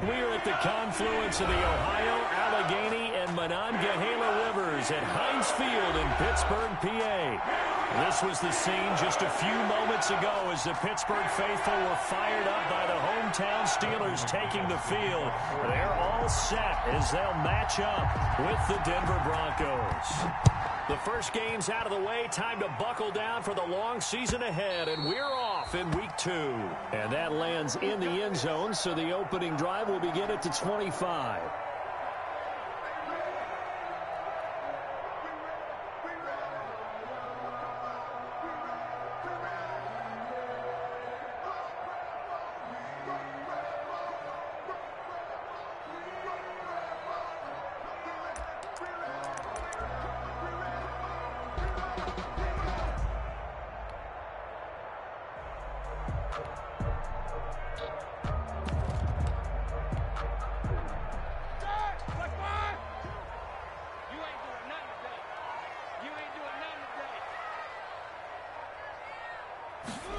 We're at the confluence of the Ohio, Allegheny, and Monongahela Rivers at Heinz Field in Pittsburgh, PA. This was the scene just a few moments ago as the Pittsburgh faithful were fired up by the hometown Steelers taking the field. They're all set as they'll match up with the Denver Broncos. The first game's out of the way. Time to buckle down for the long season ahead, and we're off in week 2. And that lands in the end zone, so the opening drive will begin at the 25.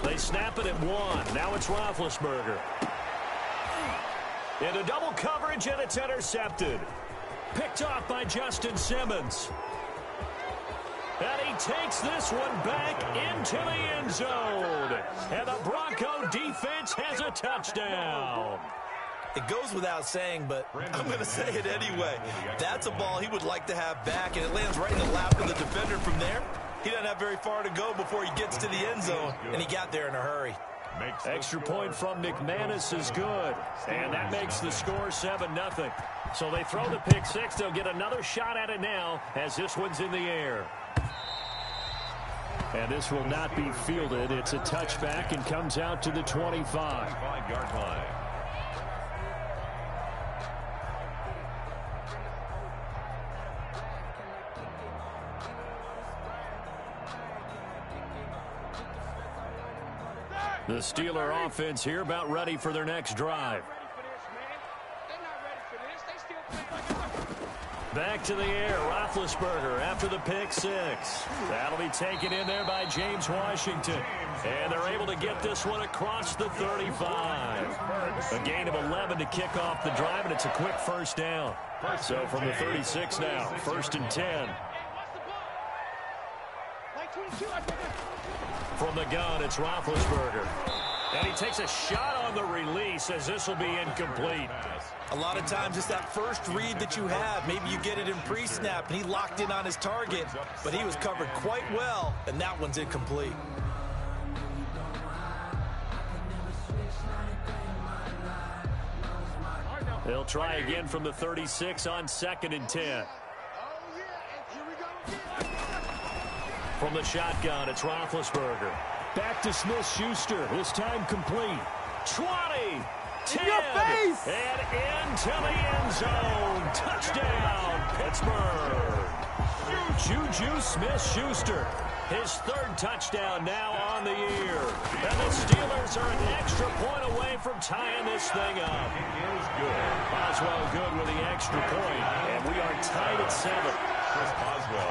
They snap it at 1. Now it's Roethlisberger. Into double coverage, and it's intercepted. Picked off by Justin Simmons. And he takes this one back into the end zone. And the Bronco defense has a touchdown. It goes without saying, but I'm going to say it anyway. That's a ball he would like to have back, and it lands right in the lap of the defender from there. He doesn't have very far to go before he gets to the end zone, and he got there in a hurry. Extra point from McManus is good, and that makes the score 7-0. So they throw the pick six. They'll get another shot at it now as this one's in the air. And this will not be fielded. It's a touchback and comes out to the 25-yard line. The Steeler offense here about ready for their next drive. Back to the air, Roethlisberger after the pick six. That'll be taken in there by James Washington. And they're able to get this one across the 35. A gain of 11 to kick off the drive, and it's a quick first down. So from the 36 now, 1st and 10. From the gun, it's Roethlisberger. And he takes a shot on the release as this will be incomplete. A lot of times it's that first read that you have. Maybe you get it in pre-snap, and he locked in on his target, but he was covered quite well, and that one's incomplete. They'll try again from the 36 on 2nd and 10. From the shotgun, it's Roethlisberger. Back to Smith-Schuster. This time complete. 20, 10, and into the end zone. Touchdown, Pittsburgh. Juju Smith-Schuster. His 3rd touchdown now on the year. And the Steelers are an extra point away from tying this thing up. It is good. Boswell good with the extra point. And we are tied at 7.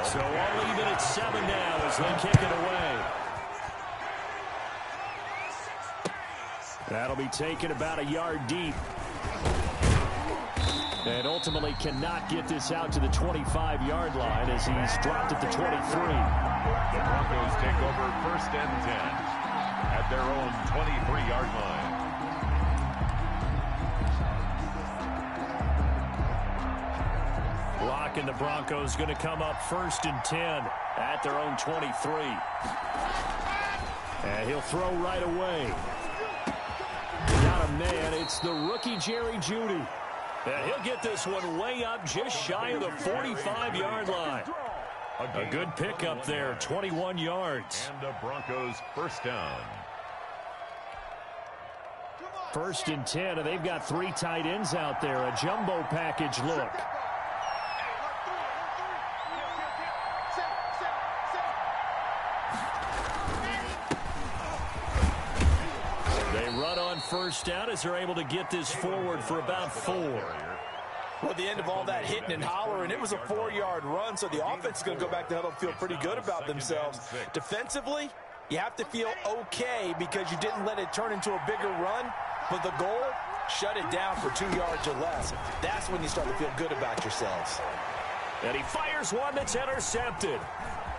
So all even at 7 now as they kick it away. That'll be taken about a yard deep. And ultimately cannot get this out to the 25-yard line as he's dropped at the 23. The Broncos take over 1st and 10 at their own 23-yard line. And the Broncos going to come up 1st and 10 at their own 23. And he'll throw right away. Got a man. It's the rookie Jerry Jeudy. And he'll get this one way up just shy of the 45-yard line. A good pickup there, 21 yards. And the Broncos 1st down. 1st and 10, and they've got 3 tight ends out there. A jumbo package look. Run on 1st down as they're able to get this forward for about 4. Well, at the end of all that hitting and hollering, it was a 4-yard run, so the offense is going to go back to huddle and feel pretty good about themselves. Defensively, you have to feel okay because you didn't let it turn into a bigger run, but the goal, shut it down for 2 yards or less. That's when you start to feel good about yourselves. And he fires one that's intercepted.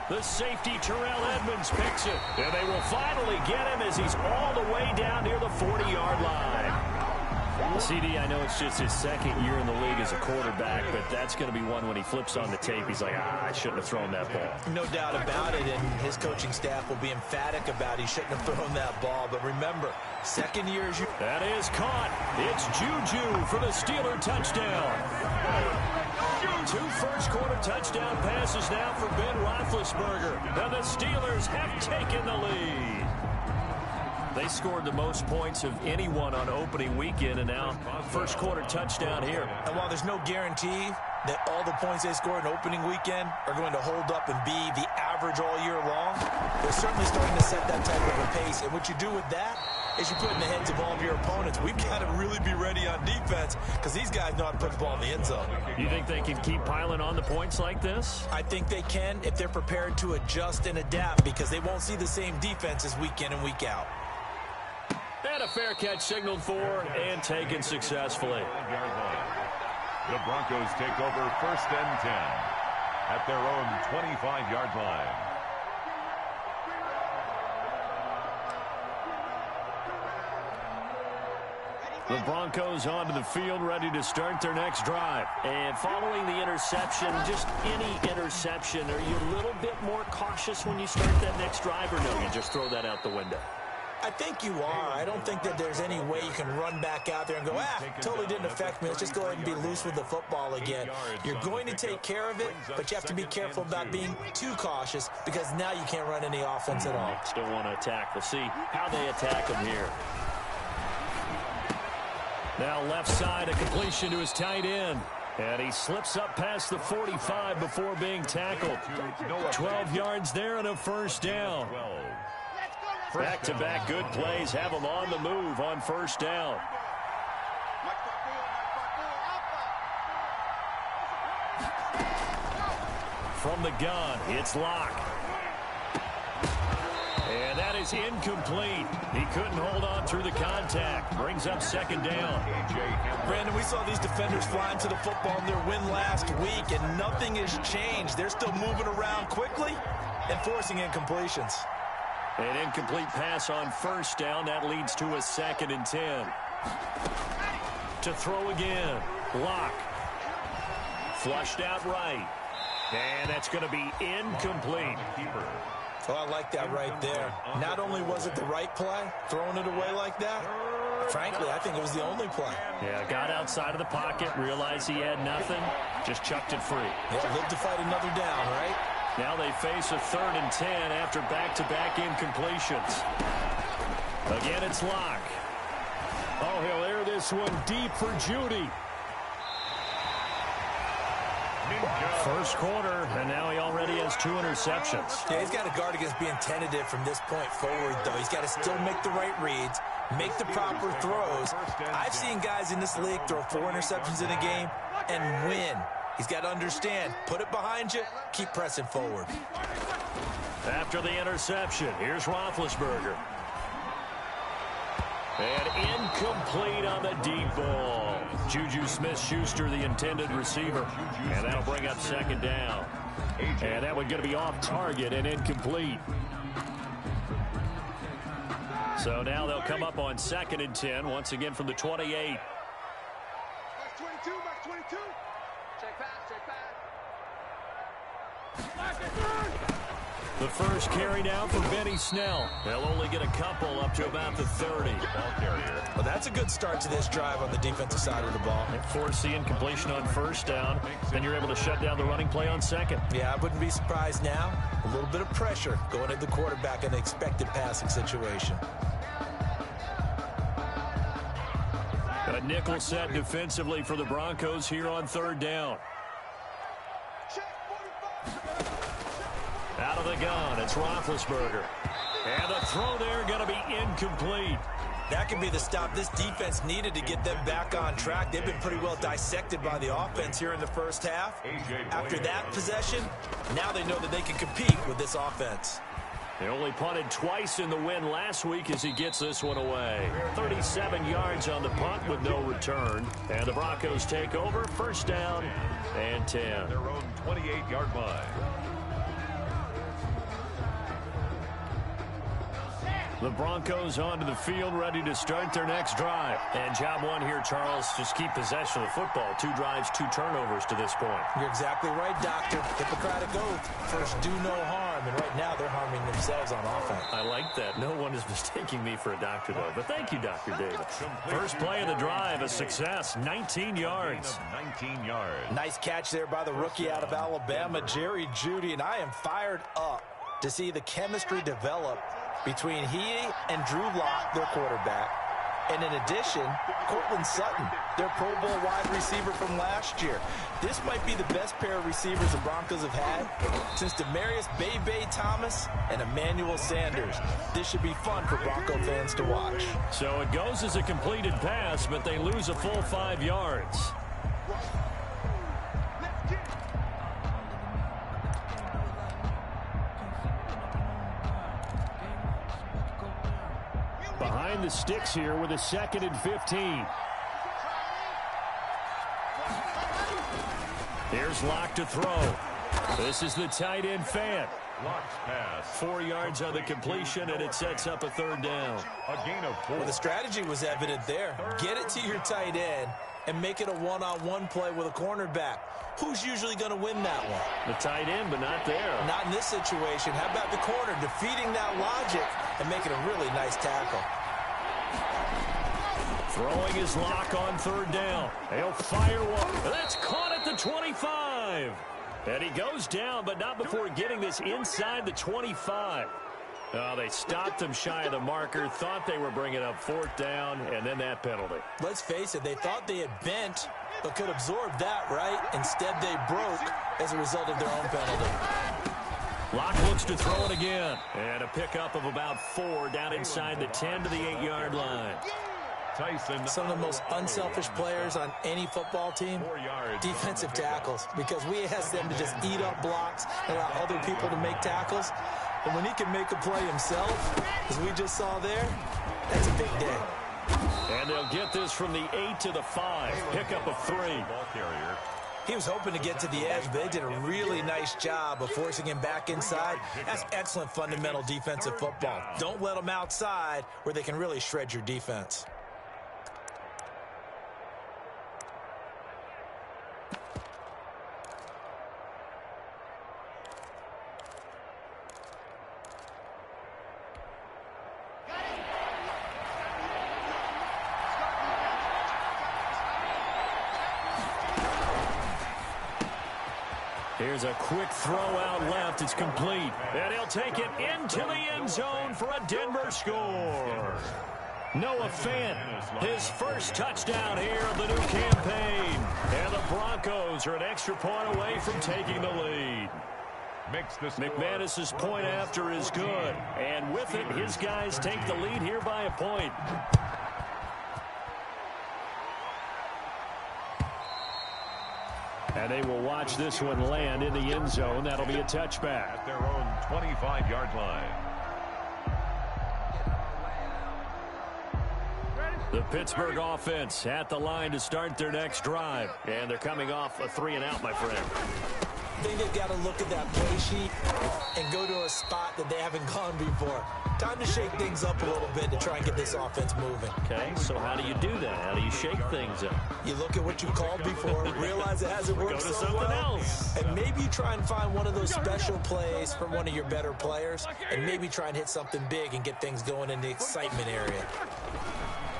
The safety, Terrell Edmonds, picks it. And they will finally get him as he's all the way down near the 40-yard line. CD, I know it's just his second year in the league as a quarterback, but that's going to be one when he flips on the tape. He's like, I shouldn't have thrown that ball. No doubt about it, and his coaching staff will be emphatic about he shouldn't have thrown that ball. But remember, second year is... That is caught. It's Juju for the Steeler touchdown. 2 first-quarter touchdown passes now for Ben Roethlisberger. And the Steelers have taken the lead. They scored the most points of anyone on opening weekend, and now first-quarter touchdown here. And while there's no guarantee that all the points they scored in opening weekend are going to hold up and be the average all year long, they're certainly starting to set that type of a pace. And what you do with that is you put in the heads of all of your opponents, we've got to really be ready on defense because these guys know how to put the ball in the end zone. You think they can keep piling on the points like this? I think they can if they're prepared to adjust and adapt, because they won't see the same defenses week in and week out. And a fair catch signaled for and taken successfully. The Broncos take over 1st and 10 at their own 25-yard line. The Broncos onto the field, ready to start their next drive. And following the interception, just any interception, are you a little bit more cautious when you start that next drive, or no, you just throw that out the window? I think you are. I don't think that there's any way you can run back out there and go, totally didn't affect me. Let's just go ahead and be loose with the football again. You're going to take care of it, but you have to be careful about being too cautious, because now you can't run any offense at all. Still want to attack. We'll see how they attack him here. Now left side, a completion to his tight end. And he slips up past the 45 before being tackled. 12 yards there and a first down. Back-to-back good plays have him on the move on first down. From the gun, it's Locke. And that is incomplete. He couldn't hold on through the contact. Brings up second down. Brandon, we saw these defenders flying to the football in their win last week, and nothing has changed. They're still moving around quickly and forcing incompletions. An incomplete pass on first down. That leads to a 2nd and 10. To throw again. Locke. Flushed out right. And that's going to be incomplete. Oh, I like that right there. Not only was it the right play, throwing it away like that, frankly, I think it was the only play. Yeah, got outside of the pocket, realized he had nothing, just chucked it free. Yeah, lived to fight another down, right? Now they face a 3rd and 10 after back-to-back incompletions. Again, it's Locke. Oh, he'll air this one deep for Judy. First quarter, and now he already has 2 interceptions. Yeah, he's got to guard against being tentative from this point forward, though. He's got to still make the right reads, make the proper throws. I've seen guys in this league throw 4 interceptions in a game and win. He's got to understand, put it behind you, keep pressing forward. After the interception, here's Roethlisberger. And incomplete on the deep ball. Juju Smith-Schuster, the intended receiver. And that'll bring up second down. And that one going to be off target and incomplete. So now they'll come up on 2nd and 10, once again from the 28. Back 22, back 22. Check pass, check pass. The first carry down for Benny Snell. They'll only get a couple up to about the 30. Well, that's a good start to this drive on the defensive side of the ball. Force the incompletion on first down. Then you're able to shut down the running play on second. Yeah, I wouldn't be surprised now. A little bit of pressure going at the quarterback in an expected passing situation. A nickel set defensively for the Broncos here on 3rd down. Out of the gun, it's Roethlisberger. And the throw there going to be incomplete. That could be the stop this defense needed to get them back on track. They've been pretty well dissected by the offense here in the first half. After that possession, now they know that they can compete with this offense. They only punted twice in the win last week as he gets this one away. 37 yards on the punt with no return. And the Broncos take over, first down and 10. Their own 28-yard line. The Broncos onto the field, ready to start their next drive. And job one here, Charles, just keep possession of the football. 2 drives, 2 turnovers to this point. You're exactly right, Doctor. Hippocratic oath. First, do no harm. And right now, they're harming themselves on offense. I like that. No one is mistaking me for a doctor, though. But thank you, Dr. Davis. First play of the drive, a success. 19 yards. 19 yards. Nice catch there by the rookie out of Alabama, Jerry Jeudy. And I am fired up to see the chemistry develop between he and Drew Lock, their quarterback. And in addition, Cortland Sutton, their Pro Bowl wide receiver from last year. This might be the best pair of receivers the Broncos have had since Demaryius Bebe Thomas and Emmanuel Sanders. This should be fun for Bronco fans to watch. So it goes as a completed pass, but they lose a full 5 yards. Behind the sticks here with a 2nd and 15. Here's Locke to throw. This is the tight end Fant. Lock's pass. 4 yards on the completion, and it sets up a 3rd down. A gain of 4. Well, the strategy was evident there. Get it to your tight end and make it a one-on-one play with a cornerback. Who's usually going to win that one? The tight end, but not there. Not in this situation. How about the corner defeating that logic and making a really nice tackle? Throwing his Lock on 3rd down. He'll fire one. That's caught at the 25. And he goes down, but not before getting this inside the 25. Oh, they stopped him shy of the marker, thought they were bringing up 4th down, and then that penalty. Let's face it, they thought they had bent, but could absorb that, right? Instead, they broke as a result of their own penalty. Locke looks to throw it again. And a pickup of about 4 down inside the 10 to the 8-yard line. Tyson. Some of the most unselfish players on any football team, defensive tackles, because we ask them to just eat up blocks and allow other people to make tackles. But when he can make a play himself, as we just saw there, that's a big day. And they'll get this from the 8 to the 5. Pickup of 3. Ball carrier. He was hoping to get to the edge, but they did a really nice job of forcing him back inside. That's excellent fundamental defensive football. Don't let them outside where they can really shred your defense. Here's a quick throw out left. It's complete. And he'll take it into the end zone for a Denver score. Noah Fant, his first touchdown here of the new campaign. And the Broncos are an extra point away from taking the lead. McManus's point after is good. And with it, his guys take the lead here by a point. And they will watch this one land in the end zone. That'll be a touchback. At their own 25-yard line. The Pittsburgh offense at the line to start their next drive. And they're coming off a 3-and-out, my friend. I think they've got to look at that play sheet and go to a spot that they haven't gone before. Time to shake things up a little bit to try and get this offense moving. Okay, so how do you do that? How do you shake things up? You look at what you called before, realize it hasn't worked so well, something else. and maybe you try and find one of those special plays from one of your better players, and maybe try and hit something big and get things going in the excitement area.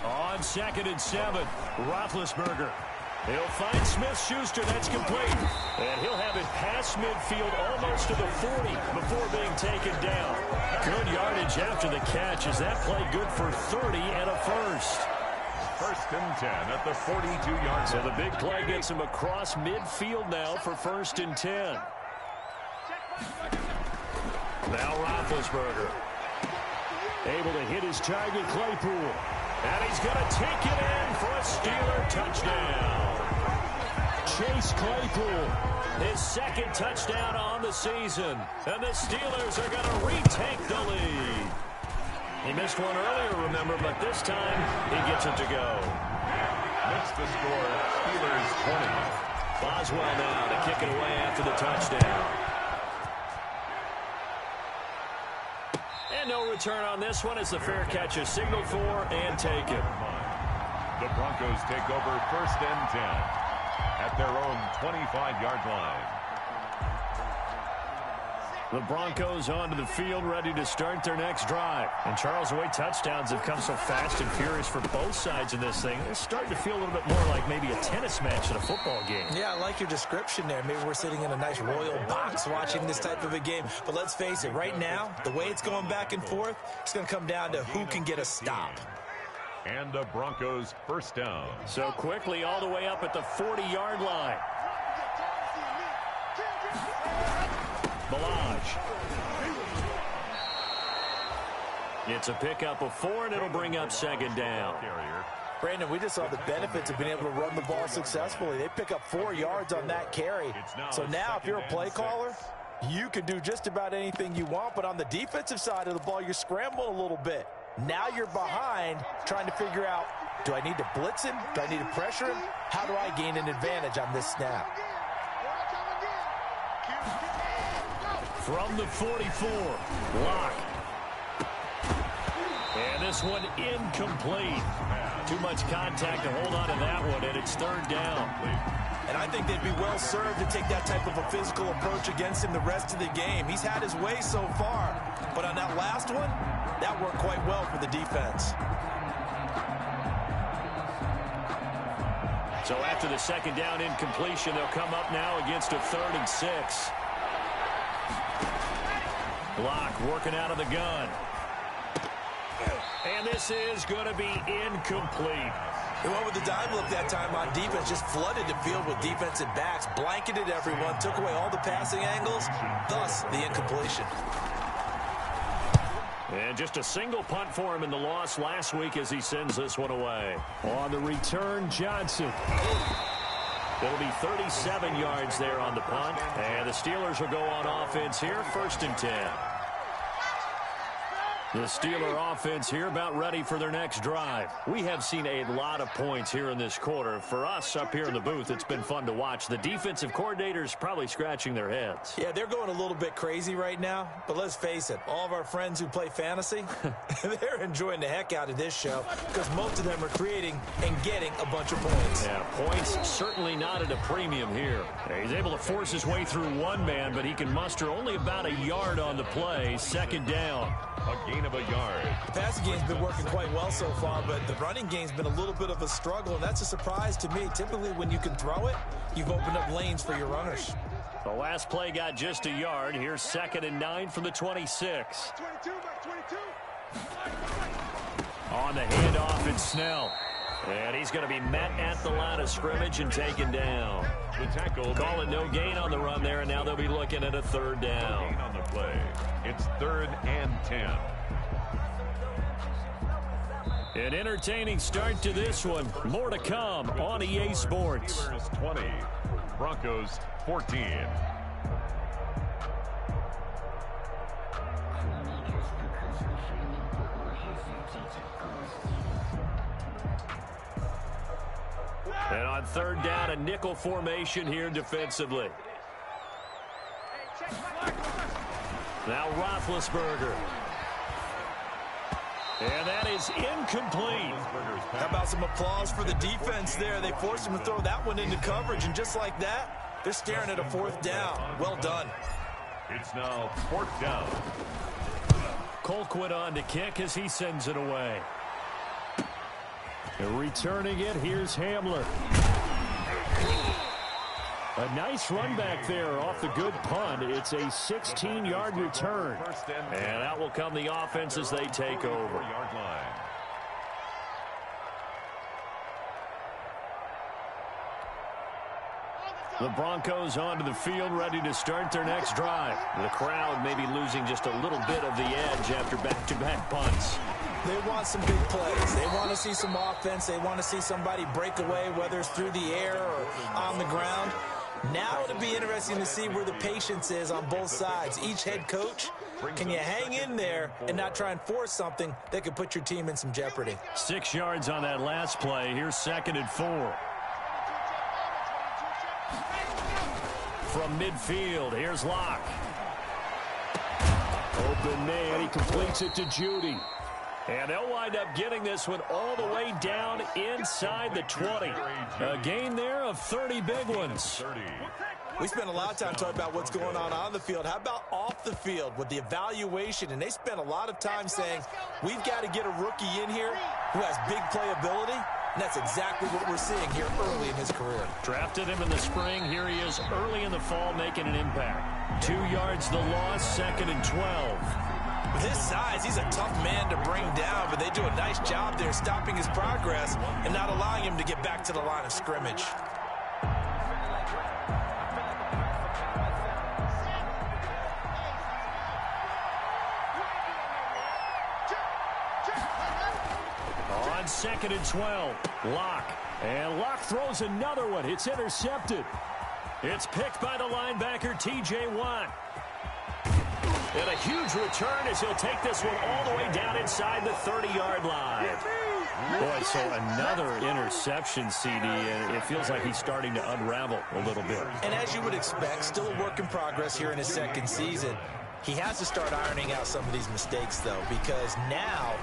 On 2nd and 7, Roethlisberger. He'll find Smith-Schuster. That's complete. And he'll have it past midfield almost to the 40 before being taken down. Good yardage after the catch. Is that play good for 30 and a first? 1st and 10 at the 42-yard line. So the big play gets him across midfield now for 1st and 10. Now Roethlisberger. Able to hit his target, Claypool. And he's going to take it in for a Steeler touchdown. Chase Claypool His second touchdown on the season. And the Steelers are going to retake the lead. He missed one earlier, remember, but this time he gets it to go. Makes the score Steelers 20. Boswell now to kick it away after the touchdown. And no return on this one as the fair catch is signaled for and taken. The Broncos take over 1st and 10 at their own 25-yard line. The Broncos onto the field, ready to start their next drive. And Charles, the way touchdowns have come so fast and furious for both sides in this thing, it's starting to feel a little bit more like maybe a tennis match at a football game. Yeah, I like your description there. Maybe we're sitting in a nice royal box watching this type of a game. But let's face it, right now, the way it's going back and forth, it's going to come down to who can get a stop. And the Broncos 1st down. So quickly all the way up at the 40-yard line. Balaj. It's a pickup of 4, and it'll bring up 2nd down. Brandon, we just saw the benefits of being able to run the ball successfully. They pick up 4 yards on that carry. So now if you're a play caller, you can do just about anything you want. But on the defensive side of the ball, you're scrambling a little bit. Now you're behind trying to figure out, do I need to blitz him? Do I need to pressure him? How do I gain an advantage on this snap? From the 44, Locke. And this one incomplete. Too much contact to hold on to that one, and it's 3rd down. And I think they'd be well served to take that type of a physical approach against him the rest of the game. He's had his way so far, but on that last one, that worked quite well for the defense. So after the 2nd down incompletion, they'll come up now against a 3rd and 6. Block working out of the gun. And this is going to be incomplete. They went with the dime look that time on defense, just flooded the field with defensive backs, blanketed everyone, took away all the passing angles, thus the incompletion. And just a single punt for him in the loss last week as he sends this one away. On the return, Johnson. It'll be 37 yards there on the punt. And the Steelers will go on offense here, 1st and 10. The Steeler offense here about ready for their next drive. We have seen a lot of points here in this quarter. For us up here in the booth, it's been fun to watch. The defensive coordinators probably scratching their heads. Yeah, they're going a little bit crazy right now. But let's face it, all of our friends who play fantasy, they're enjoying the heck out of this show because most of them are creating and getting a bunch of points. Yeah, points certainly not at a premium here. He's able to force his way through one man, but he can muster only about a yard on the play. 2nd down. A gain of a yard. The passing game's been working quite well so far, but the running game's been a little bit of a struggle, and that's a surprise to me. Typically, when you can throw it, you've opened up lanes for your runners. The last play got just a yard. Here's 2nd and 9 from the 26. 22, back 22. On the handoff, it's Snell. And he's going to be met at the line of scrimmage and taken down. The tackle. Call it no gain on the run there, and now they'll be looking at a 3rd down. Gain on the play. It's 3rd and 10. An entertaining start to this one. More to come on EA Sports. Steelers 20, Broncos 14. And on 3rd down, a nickel formation here defensively. Now Roethlisberger. And that is incomplete. How about some applause for the defense there? They forced him to throw that one into coverage, and just like that, they're staring at a 4th down. Well done. It's now 4th down. Colquitt on to kick as he sends it away. And returning it, here's Hamler. A nice run back there off the good punt. It's a 16-yard return. And that will come the offense as they take over. The Broncos onto the field, ready to start their next drive. The crowd may be losing just a little bit of the edge after back-to-back punts. They want some big plays. They want to see some offense. They want to see somebody break away, whether it's through the air or on the ground. Now it'll be interesting to see where the patience is on both sides. Each head coach, can you hang in there and not try and force something that could put your team in some jeopardy? 6 yards on that last play. Here's 2nd and 4. From midfield, here's Locke. Open man, he completes it to Judy. And they'll wind up getting this one all the way down inside the 20. A gain there of 30 big ones. We spent a lot of time talking about what's going on the field. How about off the field with the evaluation? And they spent a lot of time saying, we've got to get a rookie in here who has big playability. And that's exactly what we're seeing here early in his career. Drafted him in the spring. Here he is early in the fall making an impact. 2 yards the loss, 2nd and 12. With his size, he's a tough man to bring down, but they do a nice job there stopping his progress and not allowing him to get back to the line of scrimmage. On 2nd and 12, Locke. And Locke throws another one. It's intercepted. It's picked by the linebacker, T.J. Watt. And a huge return as he'll take this one all the way down inside the 30-yard line. Boy, so another interception, CD, and it feels like he's starting to unravel a little bit. And as you would expect, still a work in progress here in his second season. He has to start ironing out some of these mistakes, though, because now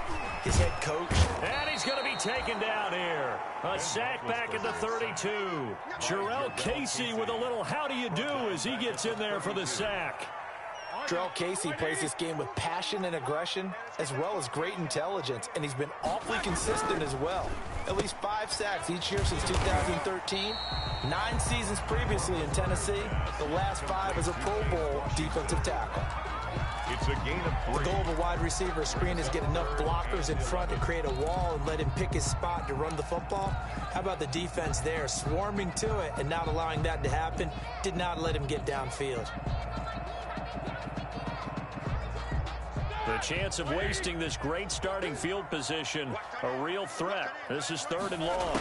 his head coach... And he's going to be taken down here. A sack back at the 32. Jarrell Casey with a little how do you do as he gets in there for the sack. Jarrell Casey plays this game with passion and aggression, as well as great intelligence, and he's been awfully consistent as well. At least 5 sacks each year since 2013, 9 seasons previously in Tennessee, the last 5 as a Pro Bowl defensive tackle. It's a gain of 3. The goal of a wide receiver screen is get enough blockers in front to create a wall and let him pick his spot to run the football. How about the defense there, swarming to it and not allowing that to happen? Did not let him get downfield. The chance of wasting this great starting field position, a real threat. This is 3rd and long.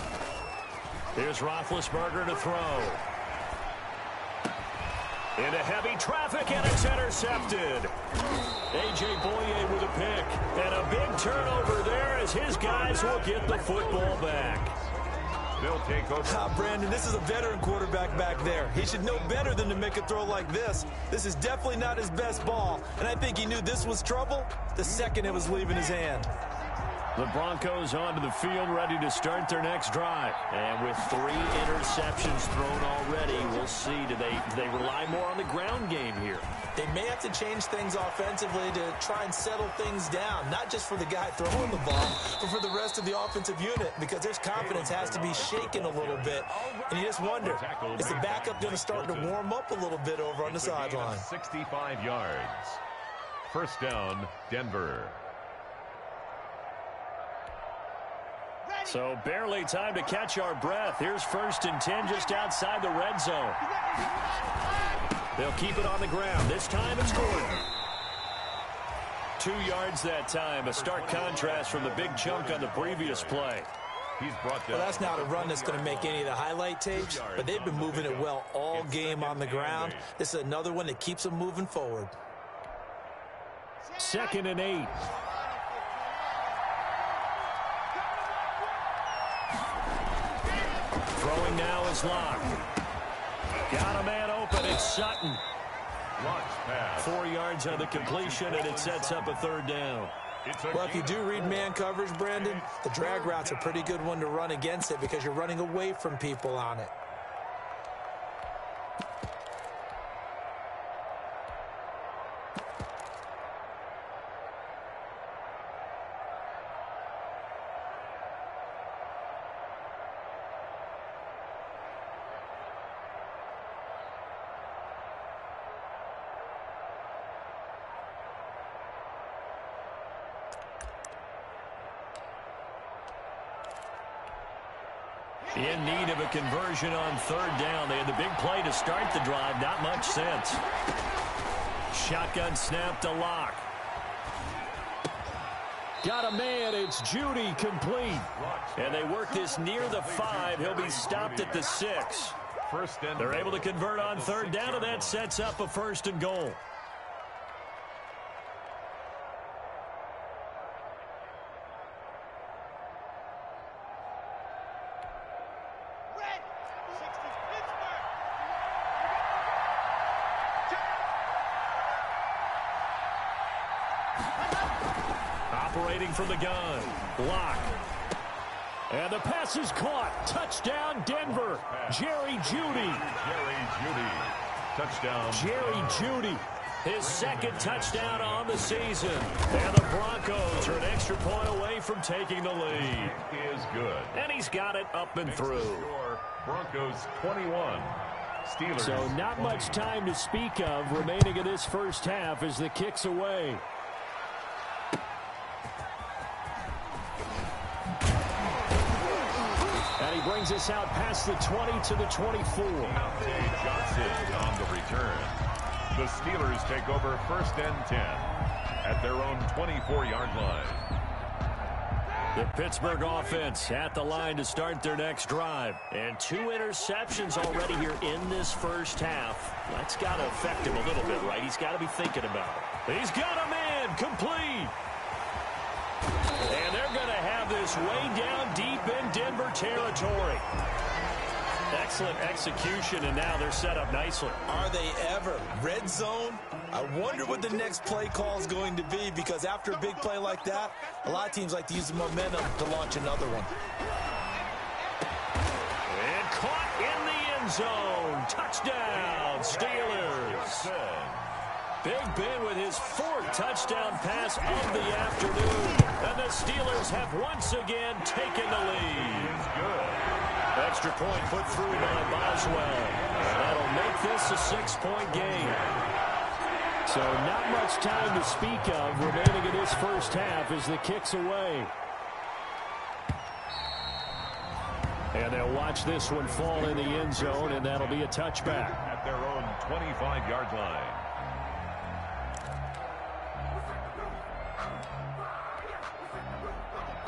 Here's Roethlisberger to throw. Into heavy traffic, and it's intercepted. A.J. Boye with a pick. And a big turnover there as his guys will get the football back. They'll take over. Brandon, this is a veteran quarterback back there. He should know better than to make a throw like this. This is definitely not his best ball, and I think he knew this was trouble the second it was leaving his hand. The Broncos onto the field, ready to start their next drive. And with 3 interceptions thrown already, we'll see. Do they rely more on the ground game here? They may have to change things offensively to try and settle things down, not just for the guy throwing the ball, but for the rest of the offensive unit, because their confidence has to be shaken a little bit. And you just wonder, is the backup going to start to warm up a little bit over on the sideline? 65 yards. First down, Denver. So barely time to catch our breath. Here's 1st and 10 just outside the red zone. They'll keep it on the ground. This time it's Gordon. 2 yards that time. A stark contrast from the big chunk on the previous play. He's brought down. Well, that's not a run that's going to make any of the highlight tapes, but they've been moving it well all game on the ground. This is another one that keeps them moving forward. 2nd and 8. Throwing now is Locke. Got a man open. It's Sutton. 4 yards on the completion, and it sets up a 3rd down. Well, if you do read man coverage, Brandon, the drag route's a pretty good one to run against it because you're running away from people on it. In need of a conversion on 3rd down. They had the big play to start the drive. Not much sense. Shotgun snap to Locke. Got a man. It's Judy complete. And they work this near the 5. He'll be stopped at the 6. first and They're able to convert on third down, and that sets up a 1st and goal. Operating from the gun. Block. And the pass is caught. Touchdown, Denver. Jerry Jeudy. Touchdown. Jerry Jeudy. His 2nd touchdown on the season. And the Broncos are an extra point away from taking the lead. Is good. And he's got it up and through. Broncos 21. Steelers. So not much time to speak of remaining in this first half as the kick's away. And he brings us out past the 20 to the 24. Johnson on the return. The Steelers take over 1st and 10 at their own 24-yard line. The Pittsburgh offense at the line to start their next drive. And 2 interceptions already here in this first half. That's got to affect him a little bit, right? He's got to be thinking about it. He's got a man complete. And they're going to have this way down deep in Denver territory. Excellent execution, and now they're set up nicely. Are they ever? Red zone? I wonder what the next play call is going to be, because after a big play like that, a lot of teams like to use the momentum to launch another one. And caught in the end zone. Touchdown, Steelers. Big Ben with his 4th touchdown pass of the afternoon. And the Steelers have once again taken the lead. Extra point put through by Boswell. That'll make this a 6-point game. So not much time to speak of remaining in this first half as the kick's away. And they'll watch this one fall in the end zone, and that'll be a touchback. At their own 25-yard line.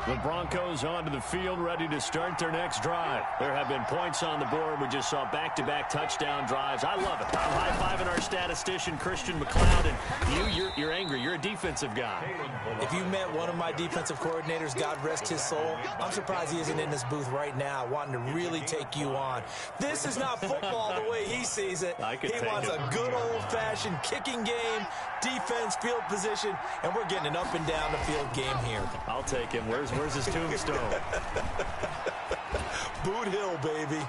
The Broncos onto the field, ready to start their next drive. There have been points on the board. We just saw back-to-back touchdown drives. I love it. I'm high-fiving our statistician, Christian McLeod, and you're angry. You're a defensive guy. If you met one of my defensive coordinators, God rest his soul, I'm surprised he isn't in this booth right now wanting to really take you on. This is not football the way he sees it. He wants a good old-fashioned kicking game, defense, field position, and we're getting an up and down the field game here. I'll take him. Where's his tombstone? Boot Hill, baby.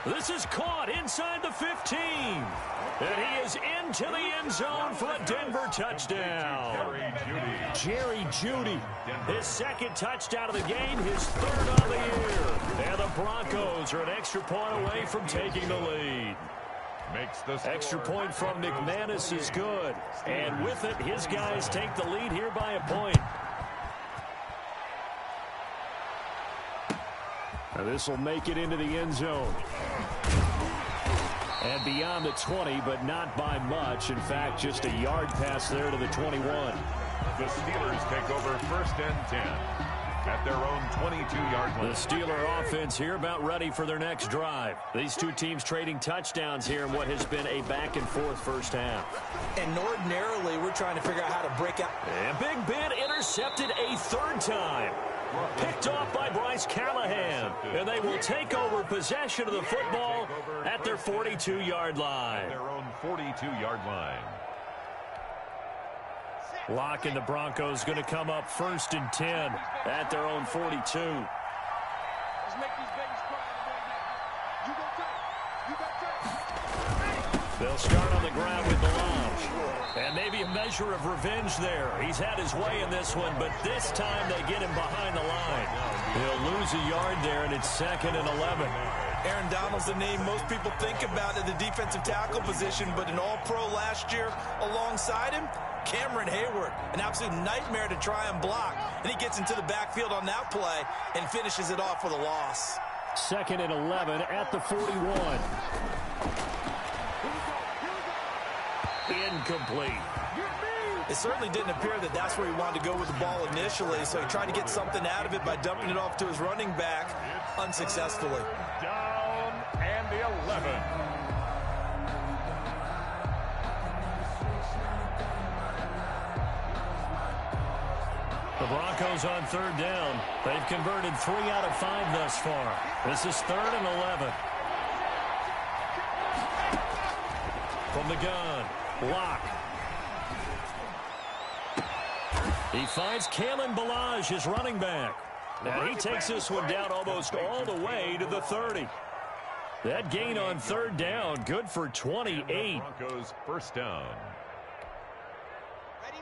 This is caught inside the 15. And he is into the end zone for a Denver touchdown. Jerry Jeudy. His 2nd touchdown of the game, his 3rd on the year. And the Broncos are an extra point away from taking the lead. Extra point from McManus is good. And with it, his guys take the lead here by a point. Now this will make it into the end zone. And beyond the 20, but not by much. In fact, just a yard pass there to the 21. The Steelers take over 1st and 10 at their own 22-yard line. The Steeler offense here about ready for their next drive. These 2 teams trading touchdowns here in what has been a back-and-forth first half. And ordinarily, we're trying to figure out how to break out. And Big Ben intercepted a 3rd time. Picked off by Bryce Callahan. And they will take over possession of the football at their 42-yard line. Their own 42-yard line. Lock and the Broncos going to come up 1st and 10 at their own 42. Let's make these babies cry. You go take. You go take. They'll start on the ground with Melange. And maybe a measure of revenge there. He's had his way in this one, but this time they get him behind the line. He'll lose a yard there, and it's 2nd and 11. Aaron Donald's the name most people think about at the defensive tackle position, but an all-pro last year alongside him, Cameron Hayward, an absolute nightmare to try and block. And he gets into the backfield on that play and finishes it off with a loss. 2nd and 11 at the 41. Incomplete. It certainly didn't appear that that's where he wanted to go with the ball initially, so he tried to get something out of it by dumping it off to his running back unsuccessfully. Down and and 11. The Broncos on third down. They've converted 3 out of 5 thus far. This is 3rd and 11. From the gun, Locke. He finds Kalen Ballage, his running back. And he takes this one down almost all the way to the 30. That gain on third down, good for 28. Broncos first down.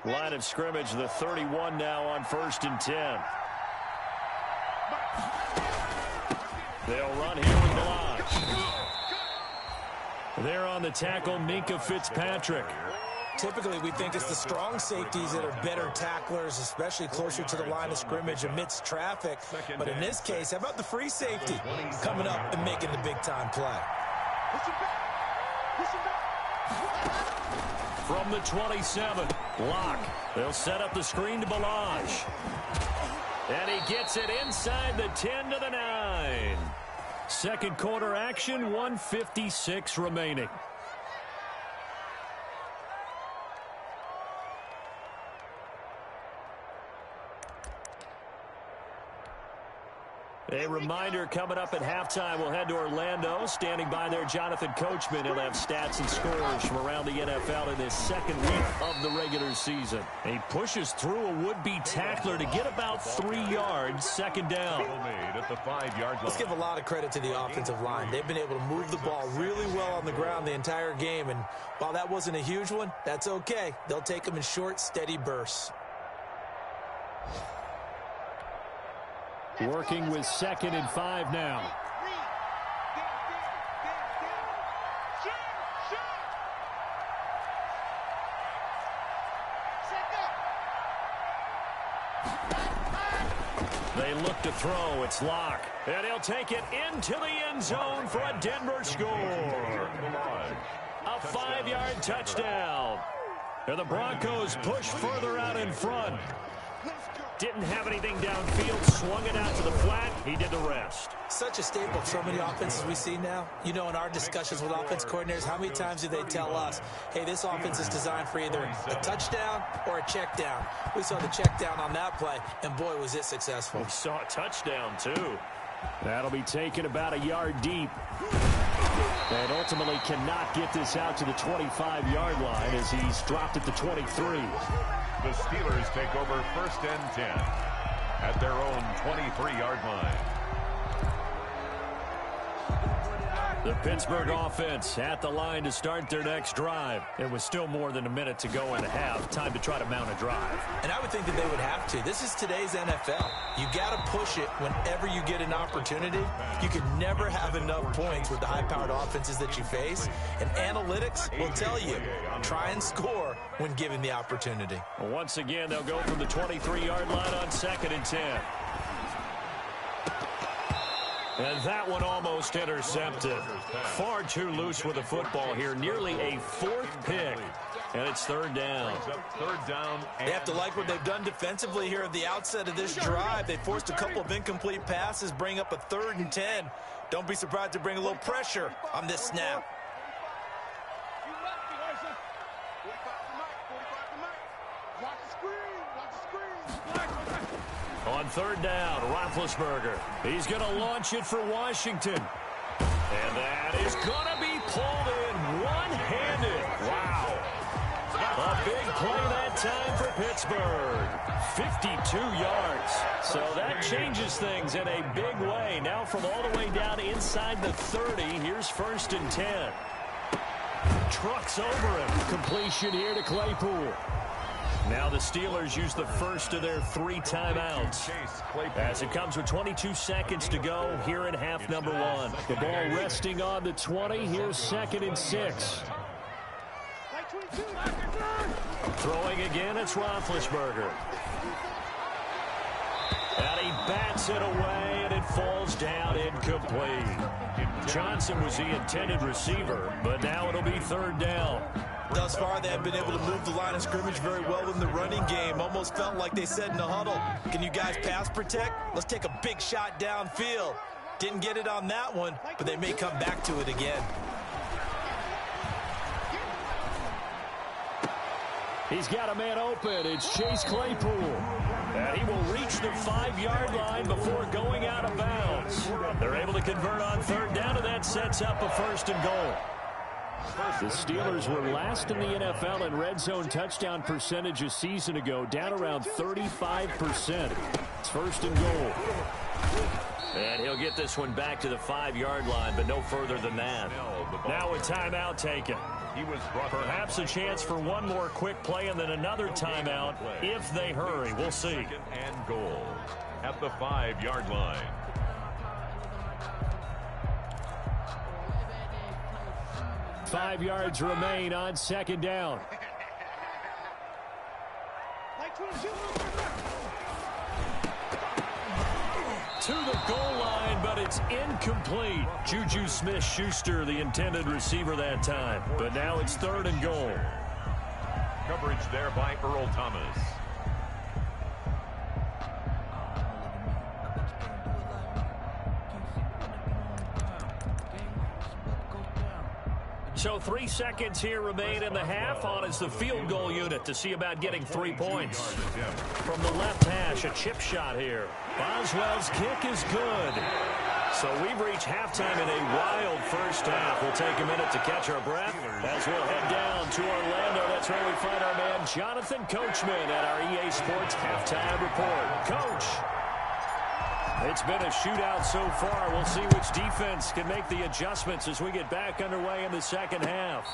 Line of scrimmage, the 31 now on 1st and 10. They'll run here with Ballage. There on the tackle, Minkah Fitzpatrick. Typically, we think it's the strong safeties that are better tacklers, especially closer to the line of scrimmage amidst traffic. But in this case, how about the free safety coming up and making the big-time play? From the 27, Locke. They'll set up the screen to Ballage. And he gets it inside the 10 to the 9. Second quarter action, 1:56 remaining. A reminder coming up at halftime, we'll head to Orlando. Standing by there, Jonathan Coachman. He'll have stats and scores from around the NFL in this second week of the regular season. He pushes through a would-be tackler to get about 3 yards, second down. At the 5-yard line. Let's give a lot of credit to the offensive line. They've been able to move the ball really well on the ground the entire game. And while that wasn't a huge one, that's okay. They'll take them in short, steady bursts. Working with 2nd and 5 now. They look to throw. It's Locke. And he'll take it into the end zone for a Denver score. A 5-yard touchdown. And the Broncos push further out in front. Didn't have anything downfield, swung it out to the flat. He did the rest. Such a staple of so many offenses we see now. You know, in our discussions with offense coordinators, how many times do they tell us, hey, this offense is designed for either a touchdown or a check down. We saw the check down on that play, and boy, was it successful. We saw a touchdown, too. That'll be taken about a yard deep. And ultimately cannot get this out to the 25-yard line as he's dropped at the 23. The Steelers take over 1st and 10 at their own 23-yard line. The Pittsburgh offense at the line to start their next drive. It was still more than a minute to go in the half. Time to try to mount a drive. And I would think that they would have to. This is today's NFL. You got to push it whenever you get an opportunity. You can never have enough points with the high-powered offenses that you face. And analytics will tell you, try and score when given the opportunity. Once again, they'll go from the 23-yard line on 2nd and 10. And that one almost intercepted. Far too loose with the football here. Nearly a 4th pick. And it's 3rd down. They have to like what they've done defensively here at the outset of this drive. They forced a couple of incomplete passes, bring up a 3rd and 10. Don't be surprised to bring a little pressure on this snap. On 3rd down, Roethlisberger. He's going to launch it for Washington. And that is going to be pulled in one-handed. Wow. A big play that time for Pittsburgh. 52 yards. So that changes things in a big way. Now from all the way down inside the 30, here's 1st and 10. Trucks over him. Completion here to Claypool. Now the Steelers use the first of their 3 timeouts as it comes with 22 seconds to go here in half number 1. The ball resting on the 20. Here's 2nd and 6. Throwing again, it's Roethlisberger. And he bats it away, and it falls down incomplete. Johnson was the intended receiver, but now it'll be 3rd down. Thus far, they have been able to move the line of scrimmage very well in the running game. Almost felt like they said in the huddle, can you guys pass protect? Let's take a big shot downfield. Didn't get it on that one, but they may come back to it again. He's got a man open. It's Chase Claypool. And he will reach the 5-yard line before going out of bounds. They're able to convert on third down, and that sets up a 1st and goal. The Steelers were last in the NFL in red zone touchdown percentage a season ago, down around 35%. It's 1st and goal. And he'll get this one back to the 5-yard line, but no further than that. Now a timeout taken. Perhaps a chance for one more quick play and then another timeout if they hurry. We'll see. 2nd and goal at the 5-yard line. Five yards remain on 2nd down. To the goal line, but it's incomplete. Juju Smith-Schuster, the intended receiver that time. But now it's 3rd and goal. Coverage there by Earl Thomas. So 3 seconds here remain in the half. On is the field goal unit to see about getting 3 points. From the left hash, a chip shot here. Boswell's kick is good. So we've reached halftime in a wild first half. We'll take a minute to catch our breath as we'll head down to Orlando. That's where we find our man Jonathan Coachman at our EA Sports Halftime Report. Coach. It's been a shootout so far. We'll see which defense can make the adjustments as we get back underway in the second half.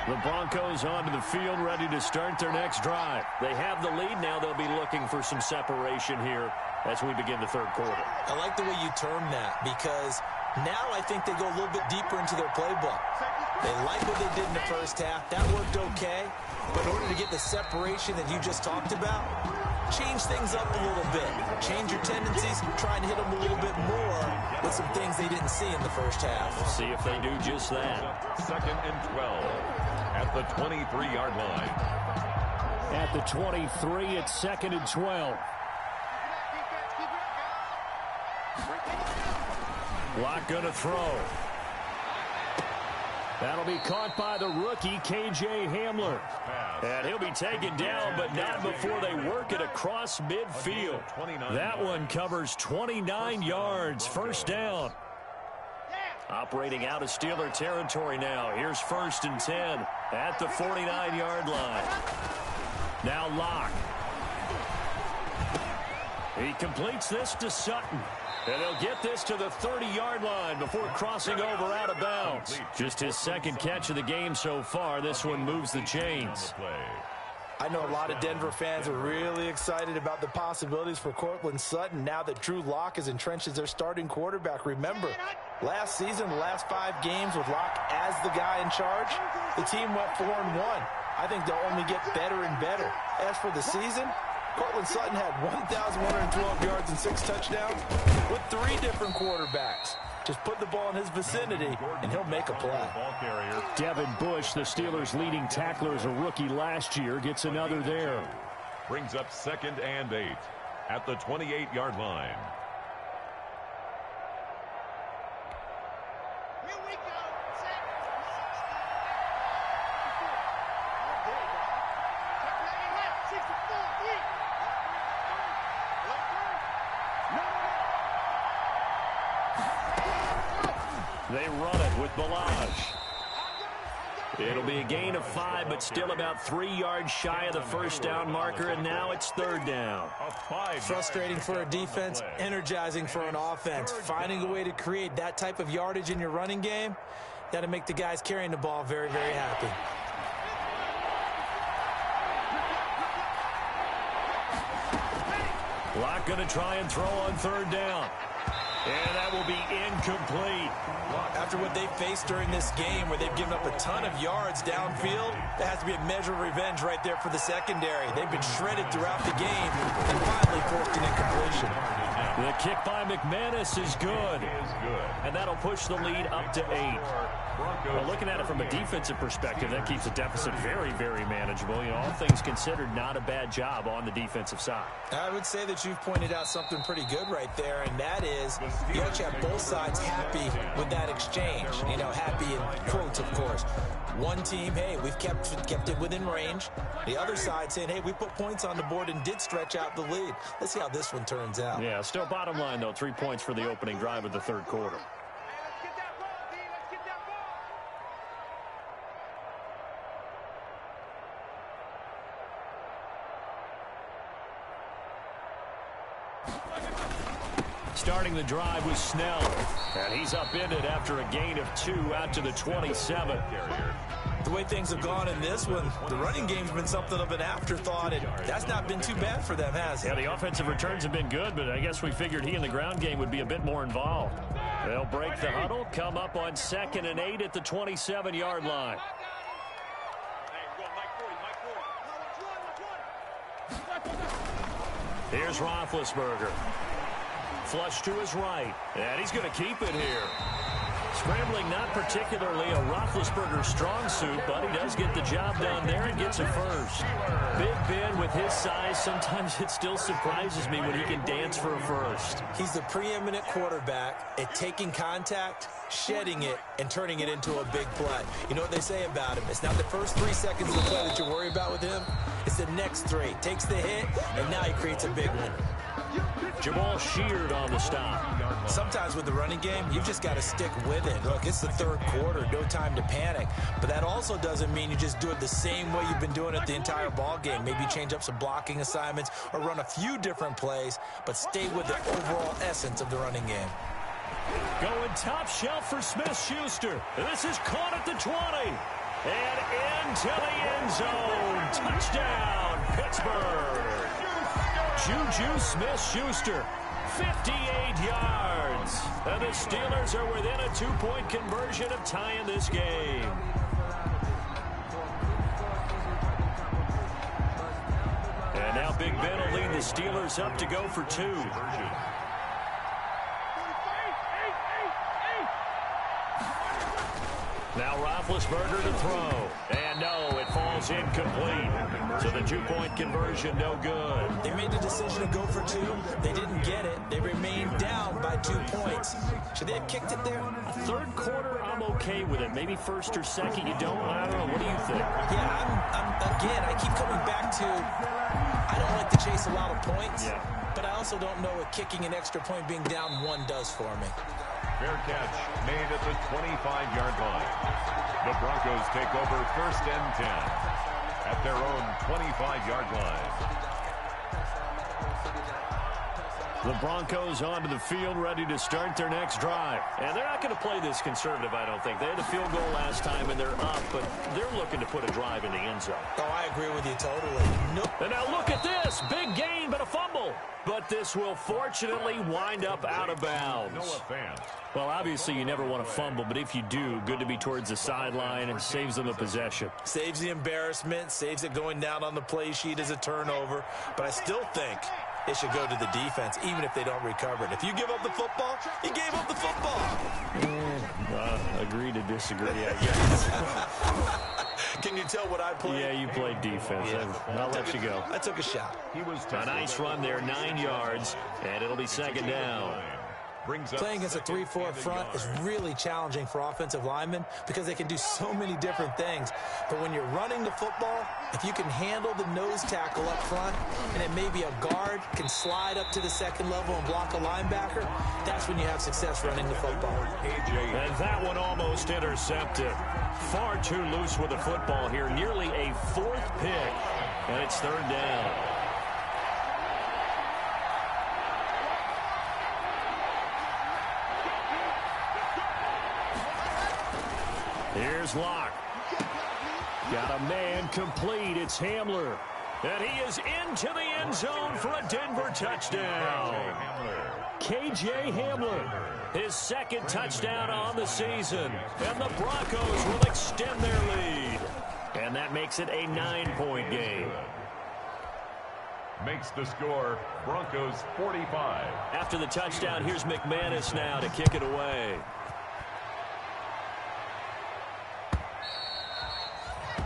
The Broncos onto the field, ready to start their next drive. They have the lead. Now they'll be looking for some separation here as we begin the 3rd quarter. I like the way you term that because now I think they go a little bit deeper into their playbook. They like what they did in the first half. That worked okay. But in order to get the separation that you just talked about, change things up a little bit. Change your tendencies. Try and hit them a little bit more with some things they didn't see in the first half. We'll see if they do just that. 2nd and 12 at the 23-yard line. At the 23, it's 2nd and 12. Lock gonna throw. That'll be caught by the rookie, K.J. Hamler. And he'll be taken down, but not before they work it across midfield. That one covers 29 yards. 1st down. Operating out of Steeler territory now. Here's 1st and 10 at the 49-yard line. Now Locke. He completes this to Sutton. And he'll get this to the 30-yard line before crossing over out of bounds. Just his 2nd catch of the game so far. This one moves the chains. I know a lot of Denver fans are really excited about the possibilities for Courtland Sutton now that Drew Lock is entrenched as their starting quarterback. Remember, last season, the last 5 games with Lock as the guy in charge, the team went 4-1. I think they'll only get better and better. As for the season, Courtland Sutton had 1,112 yards and 6 touchdowns with 3 different quarterbacks. Just put the ball in his vicinity, and he'll make a play. Devin Bush, the Steelers' leading tackler as a rookie last year, gets another there. Brings up 2nd and 8 at the 28-yard line. They run it with Balaj. It'll be a gain of 5, but still about 3 yards shy of the 1st down marker, and now it's 3rd down. Frustrating for a defense, energizing for an offense. Finding a way to create that type of yardage in your running game, that'll make the guys carrying the ball very, very happy. Locke going to try and throw on 3rd down. And that will be incomplete. After what they've faced during this game where they've given up a ton of yards downfield, there has to be a measure of revenge right there for the secondary. They've been shredded throughout the game and finally forced an incompletion. The kick by McManus is good. And that'll push the lead up to 8. Well, looking at it from a defensive perspective, that keeps the deficit very, very manageable. You know, all things considered, not a bad job on the defensive side. I would say that you've pointed out something pretty good right there, and that is you actually have both sides happy with that exchange. You know, happy in quotes, of course. One team, hey, we've kept it within range. The other side saying, hey, we put points on the board and did stretch out the lead. Let's see how this one turns out. Yeah, still bottom line, though, 3 points for the opening drive of the third quarter. Starting the drive was Snell, and he's upended after a gain of 2 out to the 27. The way things have gone in this one, the running game's been something of an afterthought, and that's not been too bad for them, has it? Yeah, the offensive returns have been good, but I guess we figured he in the ground game would be a bit more involved. They'll break the huddle, come up on 2nd and 8 at the 27-yard line. Here's Roethlisberger. Flush to his right, and he's going to keep it here. Scrambling, not particularly a Roethlisberger strong suit, but he does get the job done there and gets a first. Big Ben with his size, sometimes it still surprises me when he can dance for a first. He's the preeminent quarterback at taking contact, shedding it, and turning it into a big play. You know what they say about him? It's not the first 3 seconds of the play that you worry about with him. It's the next 3. Takes the hit, and now he creates a big one. Jamal Sheard on the stop. Sometimes with the running game, you've just got to stick with it. Look, it's the third quarter, no time to panic. But that also doesn't mean you just do it the same way you've been doing it the entire ball game. Maybe change up some blocking assignments or run a few different plays, but stay with the overall essence of the running game. Going top shelf for Smith-Schuster. This is caught at the 20. And into the end zone. Touchdown, Pittsburgh. Juju Smith-Schuster, 58 yards. And the Steelers are within a 2-point conversion of tying this game. And now Big Ben will lead the Steelers up to go for 2. Now Roethlisberger to throw. And no, it falls incomplete. So the 2-point conversion, no good. They made the decision to go for 2. They didn't get it. They remained down by 2 points. Should they have kicked it there? Third quarter, I'm okay with it. Maybe first or second, you don't. I don't know. What do you think? Yeah, again, I keep coming back to I don't like to chase a lot of points. Yeah. But I also don't know what kicking an extra point being down 1 does for me. Fair catch made at the 25-yard line. The Broncos take over 1st and 10 at their own 25-yard line. The Broncos onto the field, ready to start their next drive. And they're not going to play this conservative, I don't think. They had a field goal last time, and they're up, but they're looking to put a drive in the end zone. Oh, I agree with you totally. Nope. And now look at this. Big gain, but a fumble. But this will fortunately wind up out of bounds. No offense. Well, obviously, you never want to fumble, but if you do, good to be towards the sideline and saves them a possession. Saves the embarrassment, saves it going down on the play sheet as a turnover. But I still think it should go to the defense, even if they don't recover it. If you give up the football, you gave up the football. Agree to disagree, I guess. Can you tell what I played? Yeah, you played defense. Yeah. I'll let you go. I took a shot. He was A nice run there, 9 yards, and it'll be second down. Playing against a 3-4 front is really challenging for offensive linemen because they can do so many different things. But when you're running the football, if you can handle the nose tackle up front, and then maybe a guard can slide up to the second level and block a linebacker, that's when you have success running the football. And that one almost intercepted. Far too loose with the football here. Nearly a 4th pick, and it's 3rd down. Here's Locke. Got a man complete. It's Hamler. And he is into the end zone for a Denver touchdown. KJ Hamler, his 2nd touchdown on the season. And the Broncos will extend their lead. And that makes it a 9-point game. Makes the score Broncos 45. After the touchdown, here's McManus now to kick it away.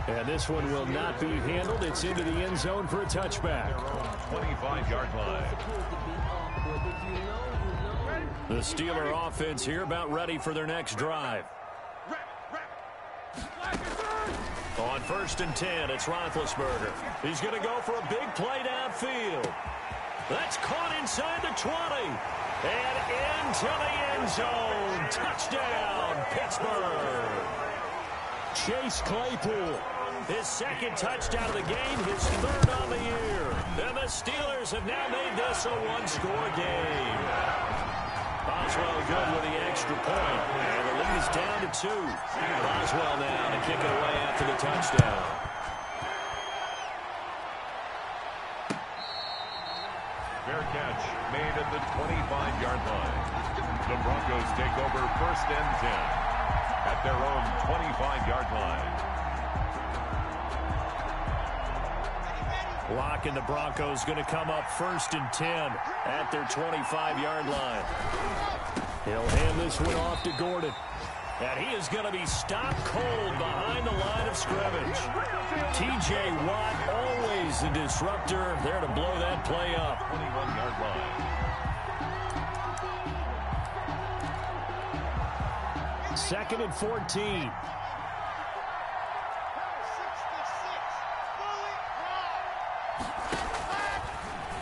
And this one will not be handled. It's into the end zone for a touchback. 25-yard line. The Steeler offense here about ready for their next drive. On 1st and 10, it's Roethlisberger. He's going to go for a big play downfield. That's caught inside the 20. And into the end zone. Touchdown, Pittsburgh. Chase Claypool, his second touchdown of the game, his third on the year. And the Steelers have now made this a one-score game. Boswell good with the extra point. And the lead is down to 2. Boswell now to kick it away after the touchdown. Fair catch made at the 25-yard line. The Broncos take over 1st and 10 at their own 25-yard line. Lock and the Broncos going to come up 1st and 10 at their 25-yard line. He'll hand this one off to Gordon. And he is going to be stopped cold behind the line of scrimmage. T.J. Watt, always the disruptor, there to blow that play up. 21-yard line. 2nd and 14.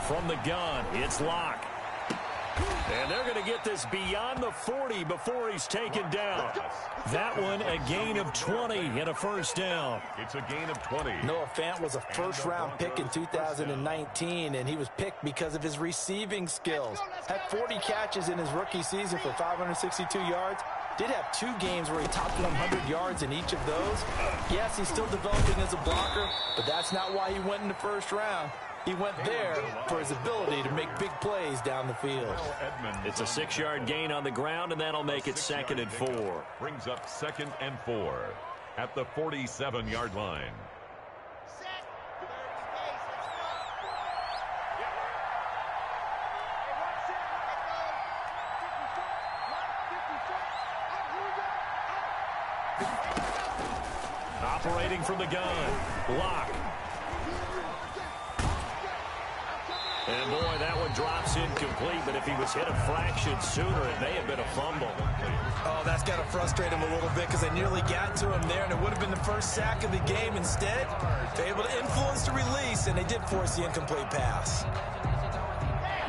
From the gun, it's Locke. And they're going to get this beyond the 40 before he's taken down. That one, a gain of 20 and a first down. It's a gain of 20. Noah Fant was a first-round pick in 2019, and he was picked because of his receiving skills. Had 40 catches in his rookie season for 562 yards. Did have 2 games where he topped 100 yards in each of those. Yes, he's still developing as a blocker, but that's not why he went in the first round. He went there for his ability to make big plays down the field. It's a 6-yard gain on the ground, and that'll make it 2nd and 4. Brings up 2nd and 4 at the 47-yard line. Operating from the gun, Locke. And boy, that one drops incomplete, but if he was hit a fraction sooner, it may have been a fumble. Oh, that's got to frustrate him a little bit because they nearly got to him there, and it would have been the first sack of the game. Instead, they're able to influence the release, and they did force the incomplete pass.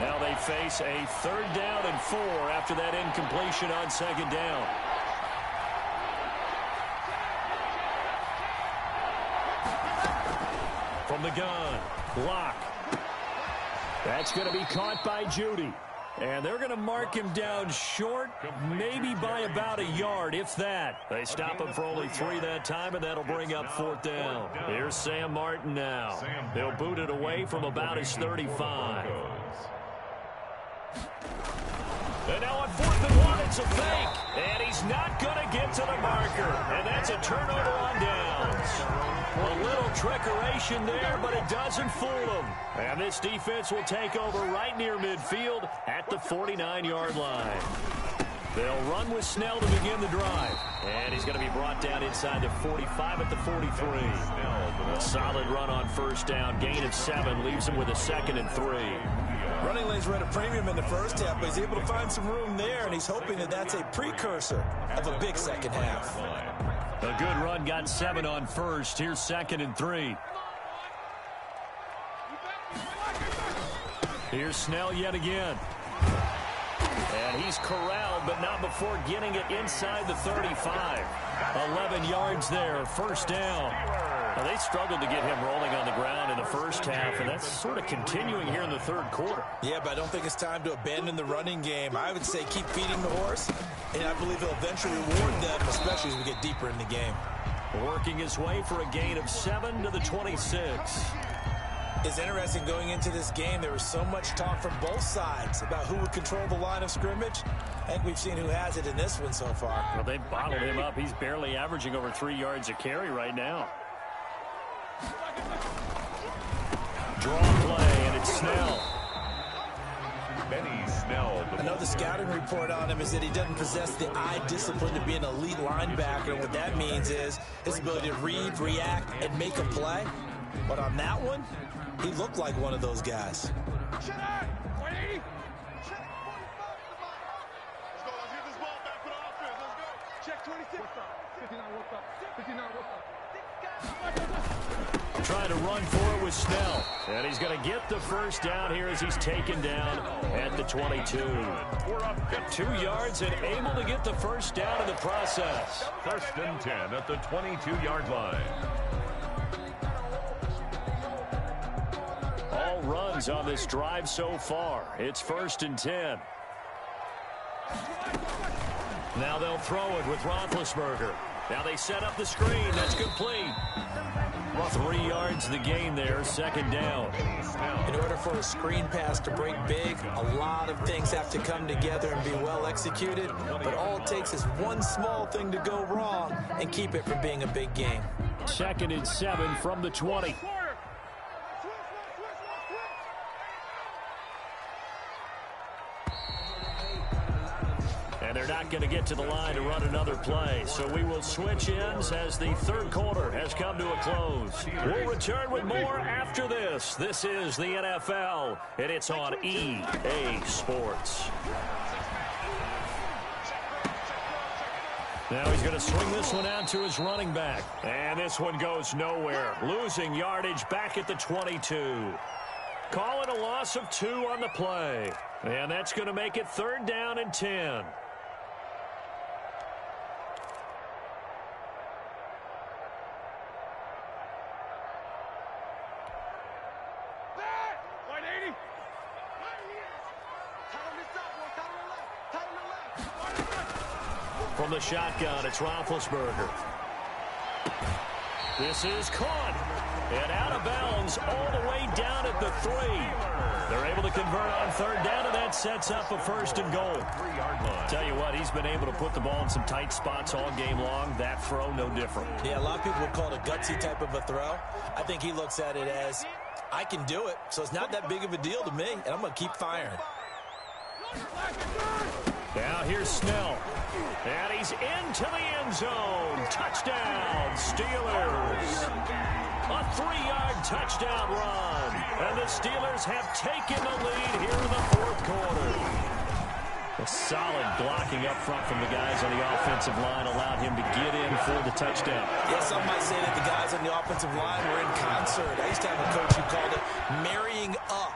Now they face a 3rd down and 4 after that incompletion on 2nd down. From the gun, Locke. That's going to be caught by Judy. And they're going to mark him down short, maybe by about a yard, if that. They stop him for only 3 that time, and that'll bring up 4th down. Here's Sam Martin now. They'll boot it away from about his 35. And now on 4th and 1, it's a fake. And he's not going to get to the marker. And that's a turnover on downs. A little trickeration there, but it doesn't fool them. And this defense will take over right near midfield at the 49-yard line. They'll run with Snell to begin the drive. And he's going to be brought down inside the 45 at the 43. A solid run on 1st down. Gain of 7 leaves him with a 2nd and 3. Running lanes were at a premium in the first half, but he's able to find some room there, and he's hoping that that's a precursor of a big second half. A good run, got 7 on 1st. Here's 2nd and 3. Here's Snell yet again. And he's corralled, but not before getting it inside the 35. 11 yards there, 1st down. Now, they struggled to get him rolling on the ground in the first half, and that's sort of continuing here in the 3rd quarter. Yeah, but I don't think it's time to abandon the running game. I would say keep feeding the horse, and I believe he'll eventually reward them, especially as we get deeper in the game. Working his way for a gain of 7 to the 26. It's interesting going into this game. There was so much talk from both sides about who would control the line of scrimmage. I think we've seen who has it in this one so far. Well, they've bottled him up. He's barely averaging over 3 yards a carry right now. Draw play, and it's Snell. Benny Snell. I know the scouting report on him is that he doesn't possess the eye discipline to be an elite linebacker. What that means is his ability to read, react, and make a play. But on that one, he looked like one of those guys. Shut up! 180! Check 45. Let's go. Let's get this ball back for the offense. Let's go. Check 26. What's up? 59, what's up? 59, what's up? Trying to run for it with Snell. And he's going to get the first down here as he's taken down at the 22. We're up 2 yards and able to get the first down in the process. 1st and 10 at the 22-yard line. All runs on this drive so far. It's 1st and 10. Now they'll throw it with Roethlisberger. Now they set up the screen. That's complete. 3 yards the gain there, 2nd down. In order for a screen pass to break big, a lot of things have to come together and be well executed. But all it takes is one small thing to go wrong and keep it from being a big game. 2nd and 7 from the 20. And they're not going to get to the line to run another play. So we will switch ends as the 3rd quarter has come to a close. We'll return with more after this. This is the NFL, and it's on EA Sports. Now he's going to swing this one out to his running back. And this one goes nowhere. Losing yardage back at the 22. Call it a loss of 2 on the play. And that's going to make it 3rd down and 10. From the shotgun, it's Roethlisberger. This is caught. And out of bounds all the way down at the 3. They're able to convert on 3rd down, and that sets up a 1st and goal. 3-yard line. Tell you what, he's been able to put the ball in some tight spots all game long. That throw, no different. Yeah, a lot of people would call it a gutsy type of a throw. I think he looks at it as, I can do it, so it's not that big of a deal to me, and I'm going to keep firing. Now here's Snell. And he's into the end zone. Touchdown, Steelers. A 3-yard touchdown run. And the Steelers have taken the lead here in the 4th quarter. A solid blocking up front from the guys on the offensive line allowed him to get in for the touchdown. Yeah, some might say that the guys on the offensive line were in concert. I used to have a coach who called it marrying up.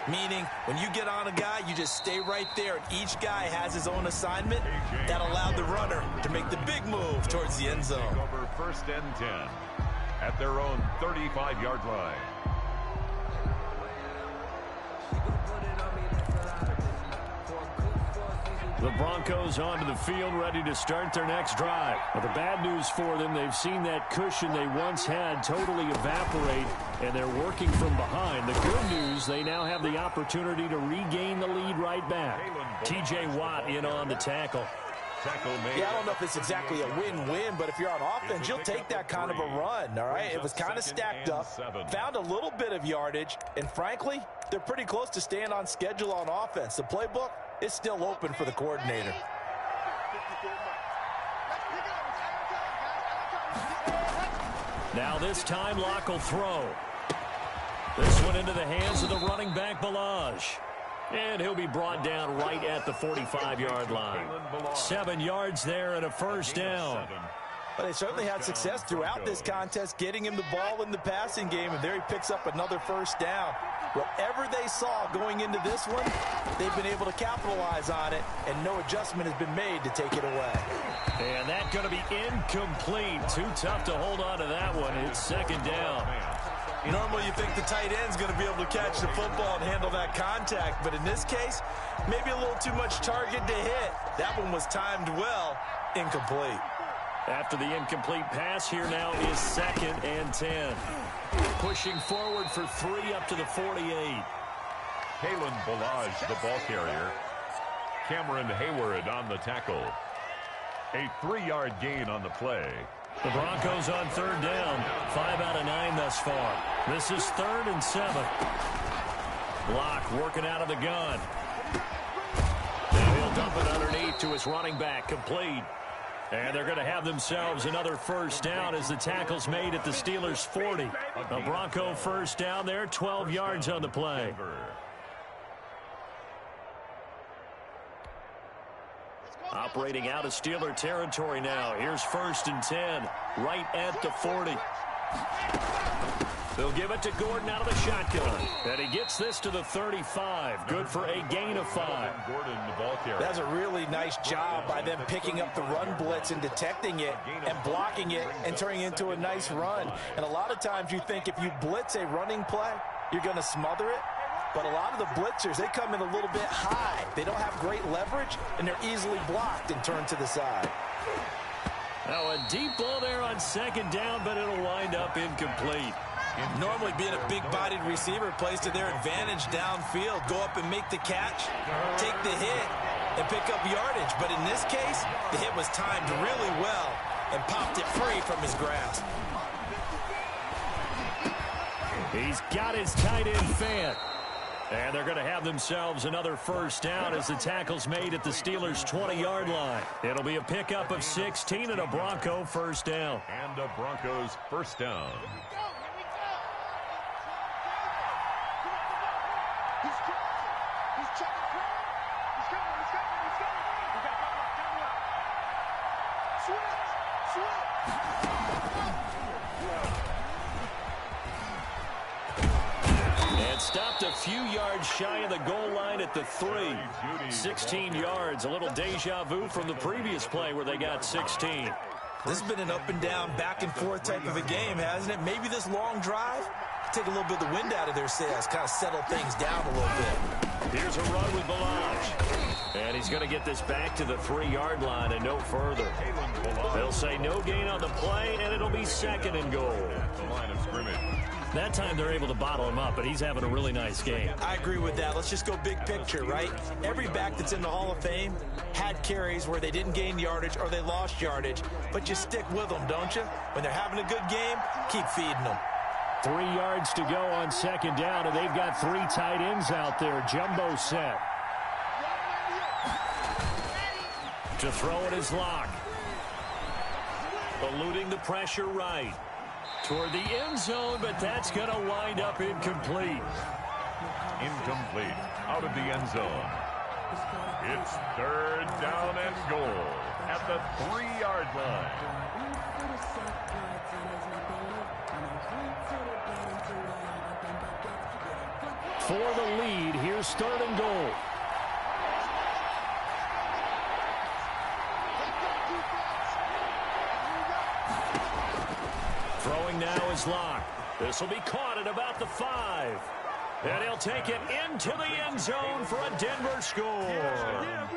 Meaning, when you get on a guy, you just stay right there, and each guy has his own assignment. That allowed the runner to make the big move towards the end zone. Over 1st and 10 at their own 35-yard line. The Broncos onto the field, ready to start their next drive. Well, the bad news for them, they've seen that cushion they once had totally evaporate, and they're working from behind. The good news, they now have the opportunity to regain the lead right back. T.J. Watt in on the tackle. Yeah, I don't know if it's exactly a win-win, but if you're on offense, you'll take that kind of a run, all right? It was kind of stacked up, found a little bit of yardage, and frankly, they're pretty close to staying on schedule on offense. The playbook is still open for the coordinator. Now this time, Locke will throw. This one into the hands of the running back, Balaj. And he'll be brought down right at the 45-yard line. 7 yards there and a 1st down. But they certainly had success throughout this contest, getting him the ball in the passing game, and there he picks up another 1st down. Whatever they saw going into this one, they've been able to capitalize on it, and no adjustment has been made to take it away. And that's going to be incomplete. Too tough to hold on to that one. It's 2nd down. Normally you think the tight end's going to be able to catch the football and handle that contact, but in this case, maybe a little too much target to hit. That one was timed well, incomplete. After the incomplete pass, here now is 2nd and 10. Pushing forward for 3 up to the 48. Kalen Balaj, the ball carrier. Cameron Hayward on the tackle. A 3-yard gain on the play. The Broncos on 3rd down. 5 out of 9 thus far. This is 3rd and 7. Locke working out of the gun. Dump it underneath to his running back, complete. And they're going to have themselves another first down as the tackle's made at the Steelers' 40. A Bronco first down there, 12 yards on the play. Operating out of Steeler territory now. Here's 1st and 10, right at the 40. They'll give it to Gordon out of the shotgun. And he gets this to the 35. Good for a gain of 5. That's a really nice job by them picking up the run blitz and detecting it and blocking it and turning it into a nice run. And a lot of times you think if you blitz a running play, you're going to smother it. But a lot of the blitzers, they come in a little bit high. They don't have great leverage, and they're easily blocked and turned to the side. Now a deep ball there on 2nd down, but it'll wind up incomplete. Normally being a big-bodied receiver plays to their advantage downfield. Go up and make the catch, take the hit, and pick up yardage. But in this case, the hit was timed really well and popped it free from his grasp. He's got his tight end fan. And they're going to have themselves another first down as the tackle's made at the Steelers' 20-yard line. It'll be a pickup of 16 and a Bronco first down. And a Broncos first down. Stopped a few yards shy of the goal line at the 3. 16 yards, a little deja vu from the previous play where they got 16. This has been an up-and-down, back-and-forth type of a game, hasn't it? Maybe this long drive take a little bit of the wind out of their sails, kind of settle things down a little bit. Here's a run with Balaj. And he's going to get this back to the 3-yard line and no further. They'll say no gain on the play, and it'll be 2nd and goal. The line of scrimmage. That time they're able to bottle him up, but he's having a really nice game. I agree with that. Let's just go big picture, right? Every back that's in the Hall of Fame had carries where they didn't gain yardage or they lost yardage, but you stick with them, don't you? When they're having a good game, keep feeding them. 3 yards to go on 2nd down, and they've got 3 tight ends out there. Jumbo set. To throw it is Locke. Eluding the pressure right. Toward the end zone, but that's going to wind up incomplete. Incomplete. Out of the end zone. It's 3rd down and goal at the 3-yard line. For the lead, here's 3rd and goal. Throwing now is Locke. This will be caught at about the 5. And he'll take it into the end zone for a Denver score.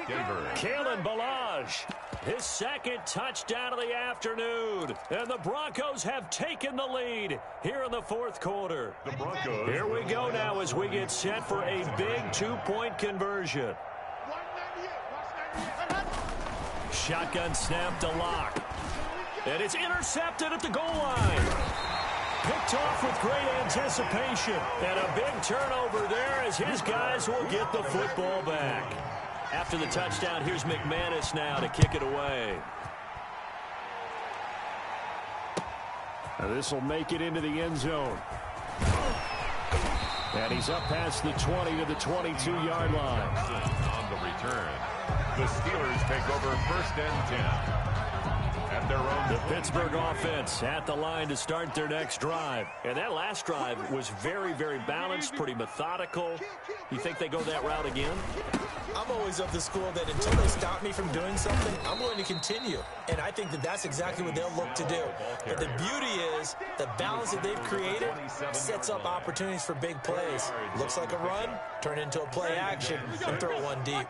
Denver. Kalen Balaj, his 2nd touchdown of the afternoon. And the Broncos have taken the lead here in the 4th quarter. The Broncos. Here we go now as we get set for a big 2-point conversion. Shotgun snap to Locke. And it's intercepted at the goal line. Picked off with great anticipation. And a big turnover there as his guys will get the football back. After the touchdown, here's McManus now to kick it away. This will make it into the end zone. And he's up past the 20 to the 22-yard line. On the return, the Steelers take over 1st and 10. At their own. The Pittsburgh offense at the line to start their next drive. And that last drive was very, very balanced, pretty methodical. You think they go that route again? I'm always of the school that until they stop me from doing something, I'm going to continue. And I think that that's exactly what they'll look to do. But the beauty is the balance that they've created sets up opportunities for big plays. Looks like a run, turn into a play action, and throw one deep.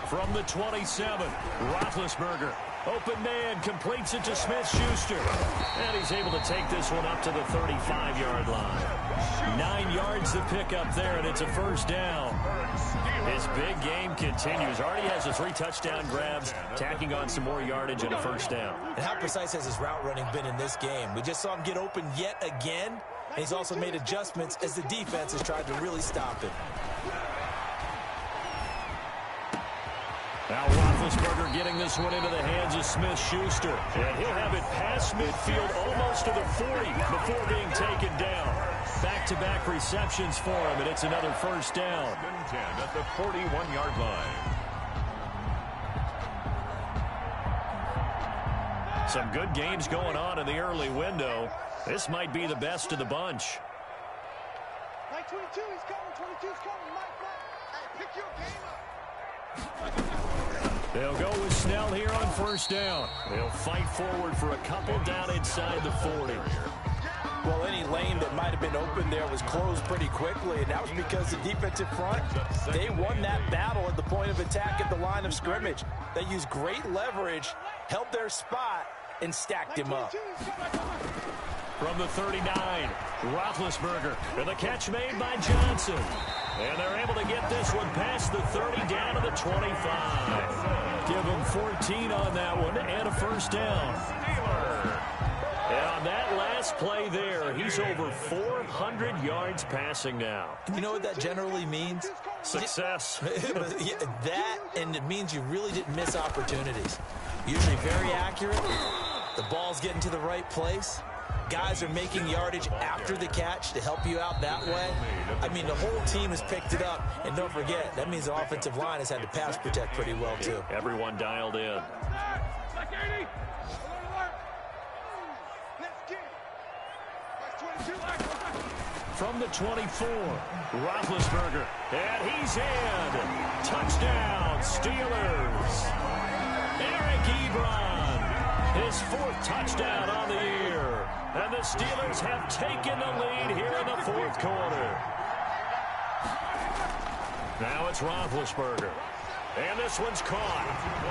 From the 27, Roethlisberger. Open man, completes it to Smith-Schuster. And he's able to take this one up to the 35-yard line. 9 yards to pick up there, and it's a first down. His big game continues. Already has the 3 touchdown grabs, tacking on some more yardage and a first down. And how precise has his route running been in this game? We just saw him get open yet again. and he's also made adjustments as the defense has tried to really stop him. Now Roethlisberger getting this one into the hands of Smith-Schuster. And he'll have it past midfield almost to the 40 before being taken down. Back-to-back receptions for him, and it's another first down. 10 at the 41-yard line. Some good games going on in the early window. This might be the best of the bunch. Mike 22, he's coming. 22's coming. Mike. Hey, pick your game up. They'll go with Snell here on first down. They'll fight forward for a couple down inside the 40. Well, any lane that might have been open there was closed pretty quickly, and that was because the defensive front, they won that battle at the point of attack at the line of scrimmage. They used great leverage, held their spot, and stacked him up. From the 39, Roethlisberger, and the catch made by Johnson. And they're able to get this one past the 30 down to the 25. Give them 14 on that one and a first down. And on that last play there, he's over 400 yards passing now. You know what that generally means? Success. Yeah, that, and it means you really didn't miss opportunities. Usually very accurate. The ball's getting to the right place. Guys are making yardage after the catch to help you out that way. I mean, the whole team has picked it up. And don't forget, that means the offensive line has had to pass protect pretty well, too. Everyone dialed in. From the 24, Roethlisberger, and he's in. Touchdown, Steelers. Eric Ebron, his fourth touchdown on the year. And the Steelers have taken the lead here in the fourth quarter. Now it's Roethlisberger. And this one's caught.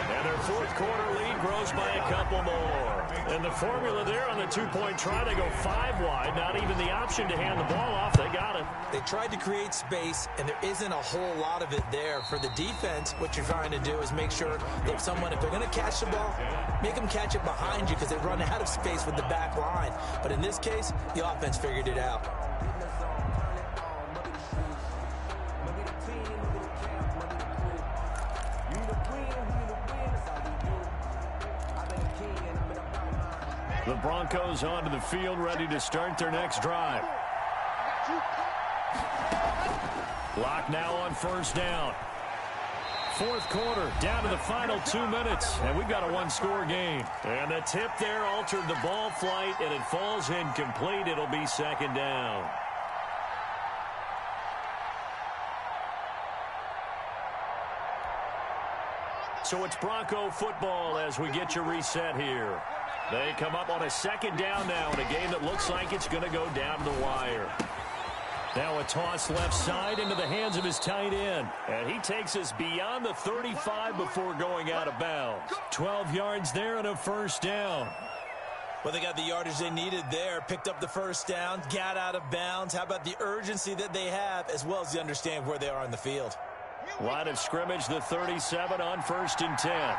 And their fourth quarter lead grows by a couple more. And the formula there on the two-point try, they go 5 wide. Not even the option to hand the ball off. They got it. They tried to create space, and there isn't a whole lot of it there. For the defense, what you're trying to do is make sure that if they're going to catch the ball, make them catch it behind you because they run out of space with the back line. But in this case, the offense figured it out. The Broncos onto the field, ready to start their next drive. Lock now on first down. Fourth quarter, down to the final 2 minutes, and we've got a one-score game. And the tip there altered the ball flight, and it falls incomplete. It'll be second down. So it's Bronco football as we get you reset here. They come up on a second down now in a game that looks like it's going to go down to the wire. Now a toss left side into the hands of his tight end. And he takes us beyond the 35 before going out of bounds. 12 yards there and a first down. Well, they got the yardage they needed there, picked up the first down, got out of bounds. How about the urgency that they have, as well as the understand where they are on the field? Line of scrimmage, the 37 on first and 10.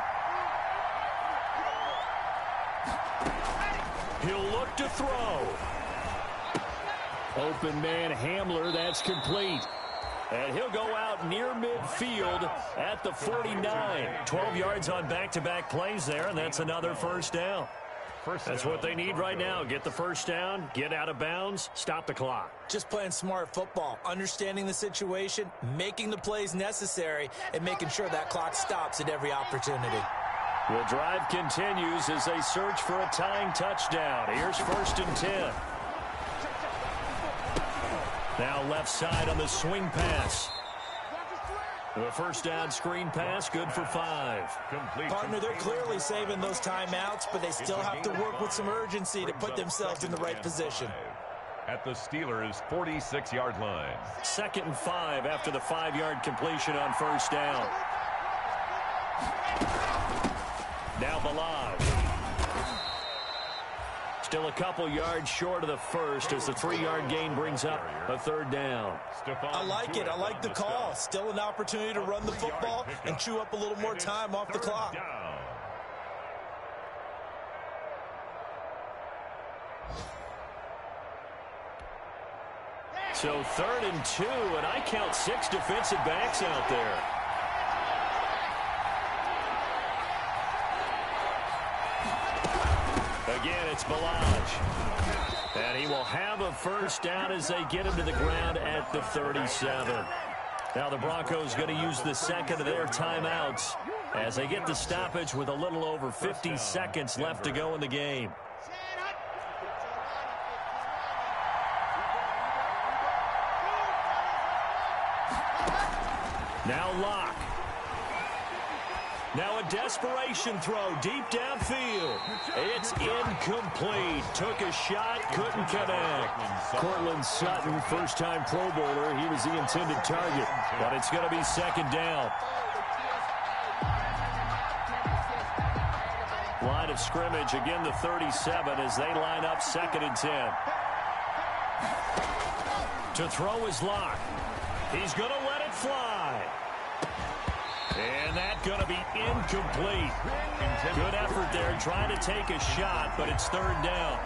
He'll look to throw. Open man Hamler, that's complete. And he'll go out near midfield at the 49. 12 yards on back-to-back plays there, and that's another first down. That's what they need right now. Get the first down, get out of bounds, stop the clock. Just playing smart football, understanding the situation, making the plays necessary, and making sure that clock stops at every opportunity. The drive continues as they search for a tying touchdown. Here's first and 10. Now left side on the swing pass. The first down screen pass, good for 5. Partner, they're clearly saving those timeouts, but they still have to work with some urgency to put themselves in the right position. At the Steelers' 46-yard line. Second and 5 after the 5-yard completion on first down. Now Balaj. Still a couple yards short of the first as the 3-yard gain brings up a third down. I like it. I like the call. Still an opportunity to run the football and chew up a little more time off the clock. So 3rd and 2, and I count 6 defensive backs out there. Again, it's Balaj. And he will have a first down as they get him to the ground at the 37. Now the Broncos going to use the second of their timeouts as they get the stoppage with a little over 50 seconds left to go in the game. Now Locke. Now a desperation throw deep downfield. It's incomplete. Took a shot, couldn't connect. Cortland Sutton, first-time Pro Bowler. He was the intended target, but it's going to be 2nd down. Line of scrimmage, again the 37 as they line up 2nd and 10. To throw is Locke. He's going to let it fly. And that's going to be incomplete. Good effort there trying to take a shot, but it's 3rd down.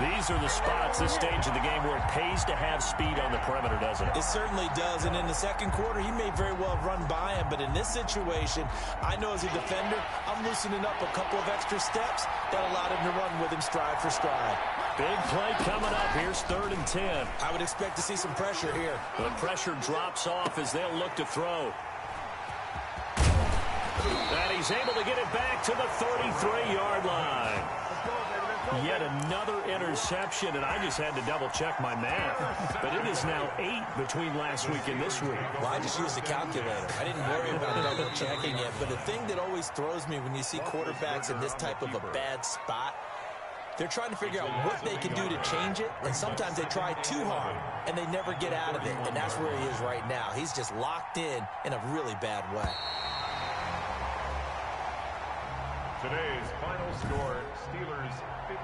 These are the spots, this stage of the game, where it pays to have speed on the perimeter, doesn't it? It certainly does, and in the second quarter, he may very well have run by him, but in this situation, I know as a defender, I'm loosening up a couple of extra steps that allowed him to run with him stride for stride. Big play coming up. Here's 3rd and 10. I would expect to see some pressure here. The pressure drops off as they'll look to throw. And he's able to get it back to the 33-yard line. Yet another interception, and I just had to double-check my math. But it is now 8 between last week and this week. Well, I just used a calculator. I didn't worry about double-checking it. But the thing that always throws me when you see quarterbacks in this type of a bad spot, they're trying to figure out what they can do to change it, and sometimes they try too hard, and they never get out of it. And that's where he is right now. He's just locked in a really bad way. Today's final score, Steelers 58.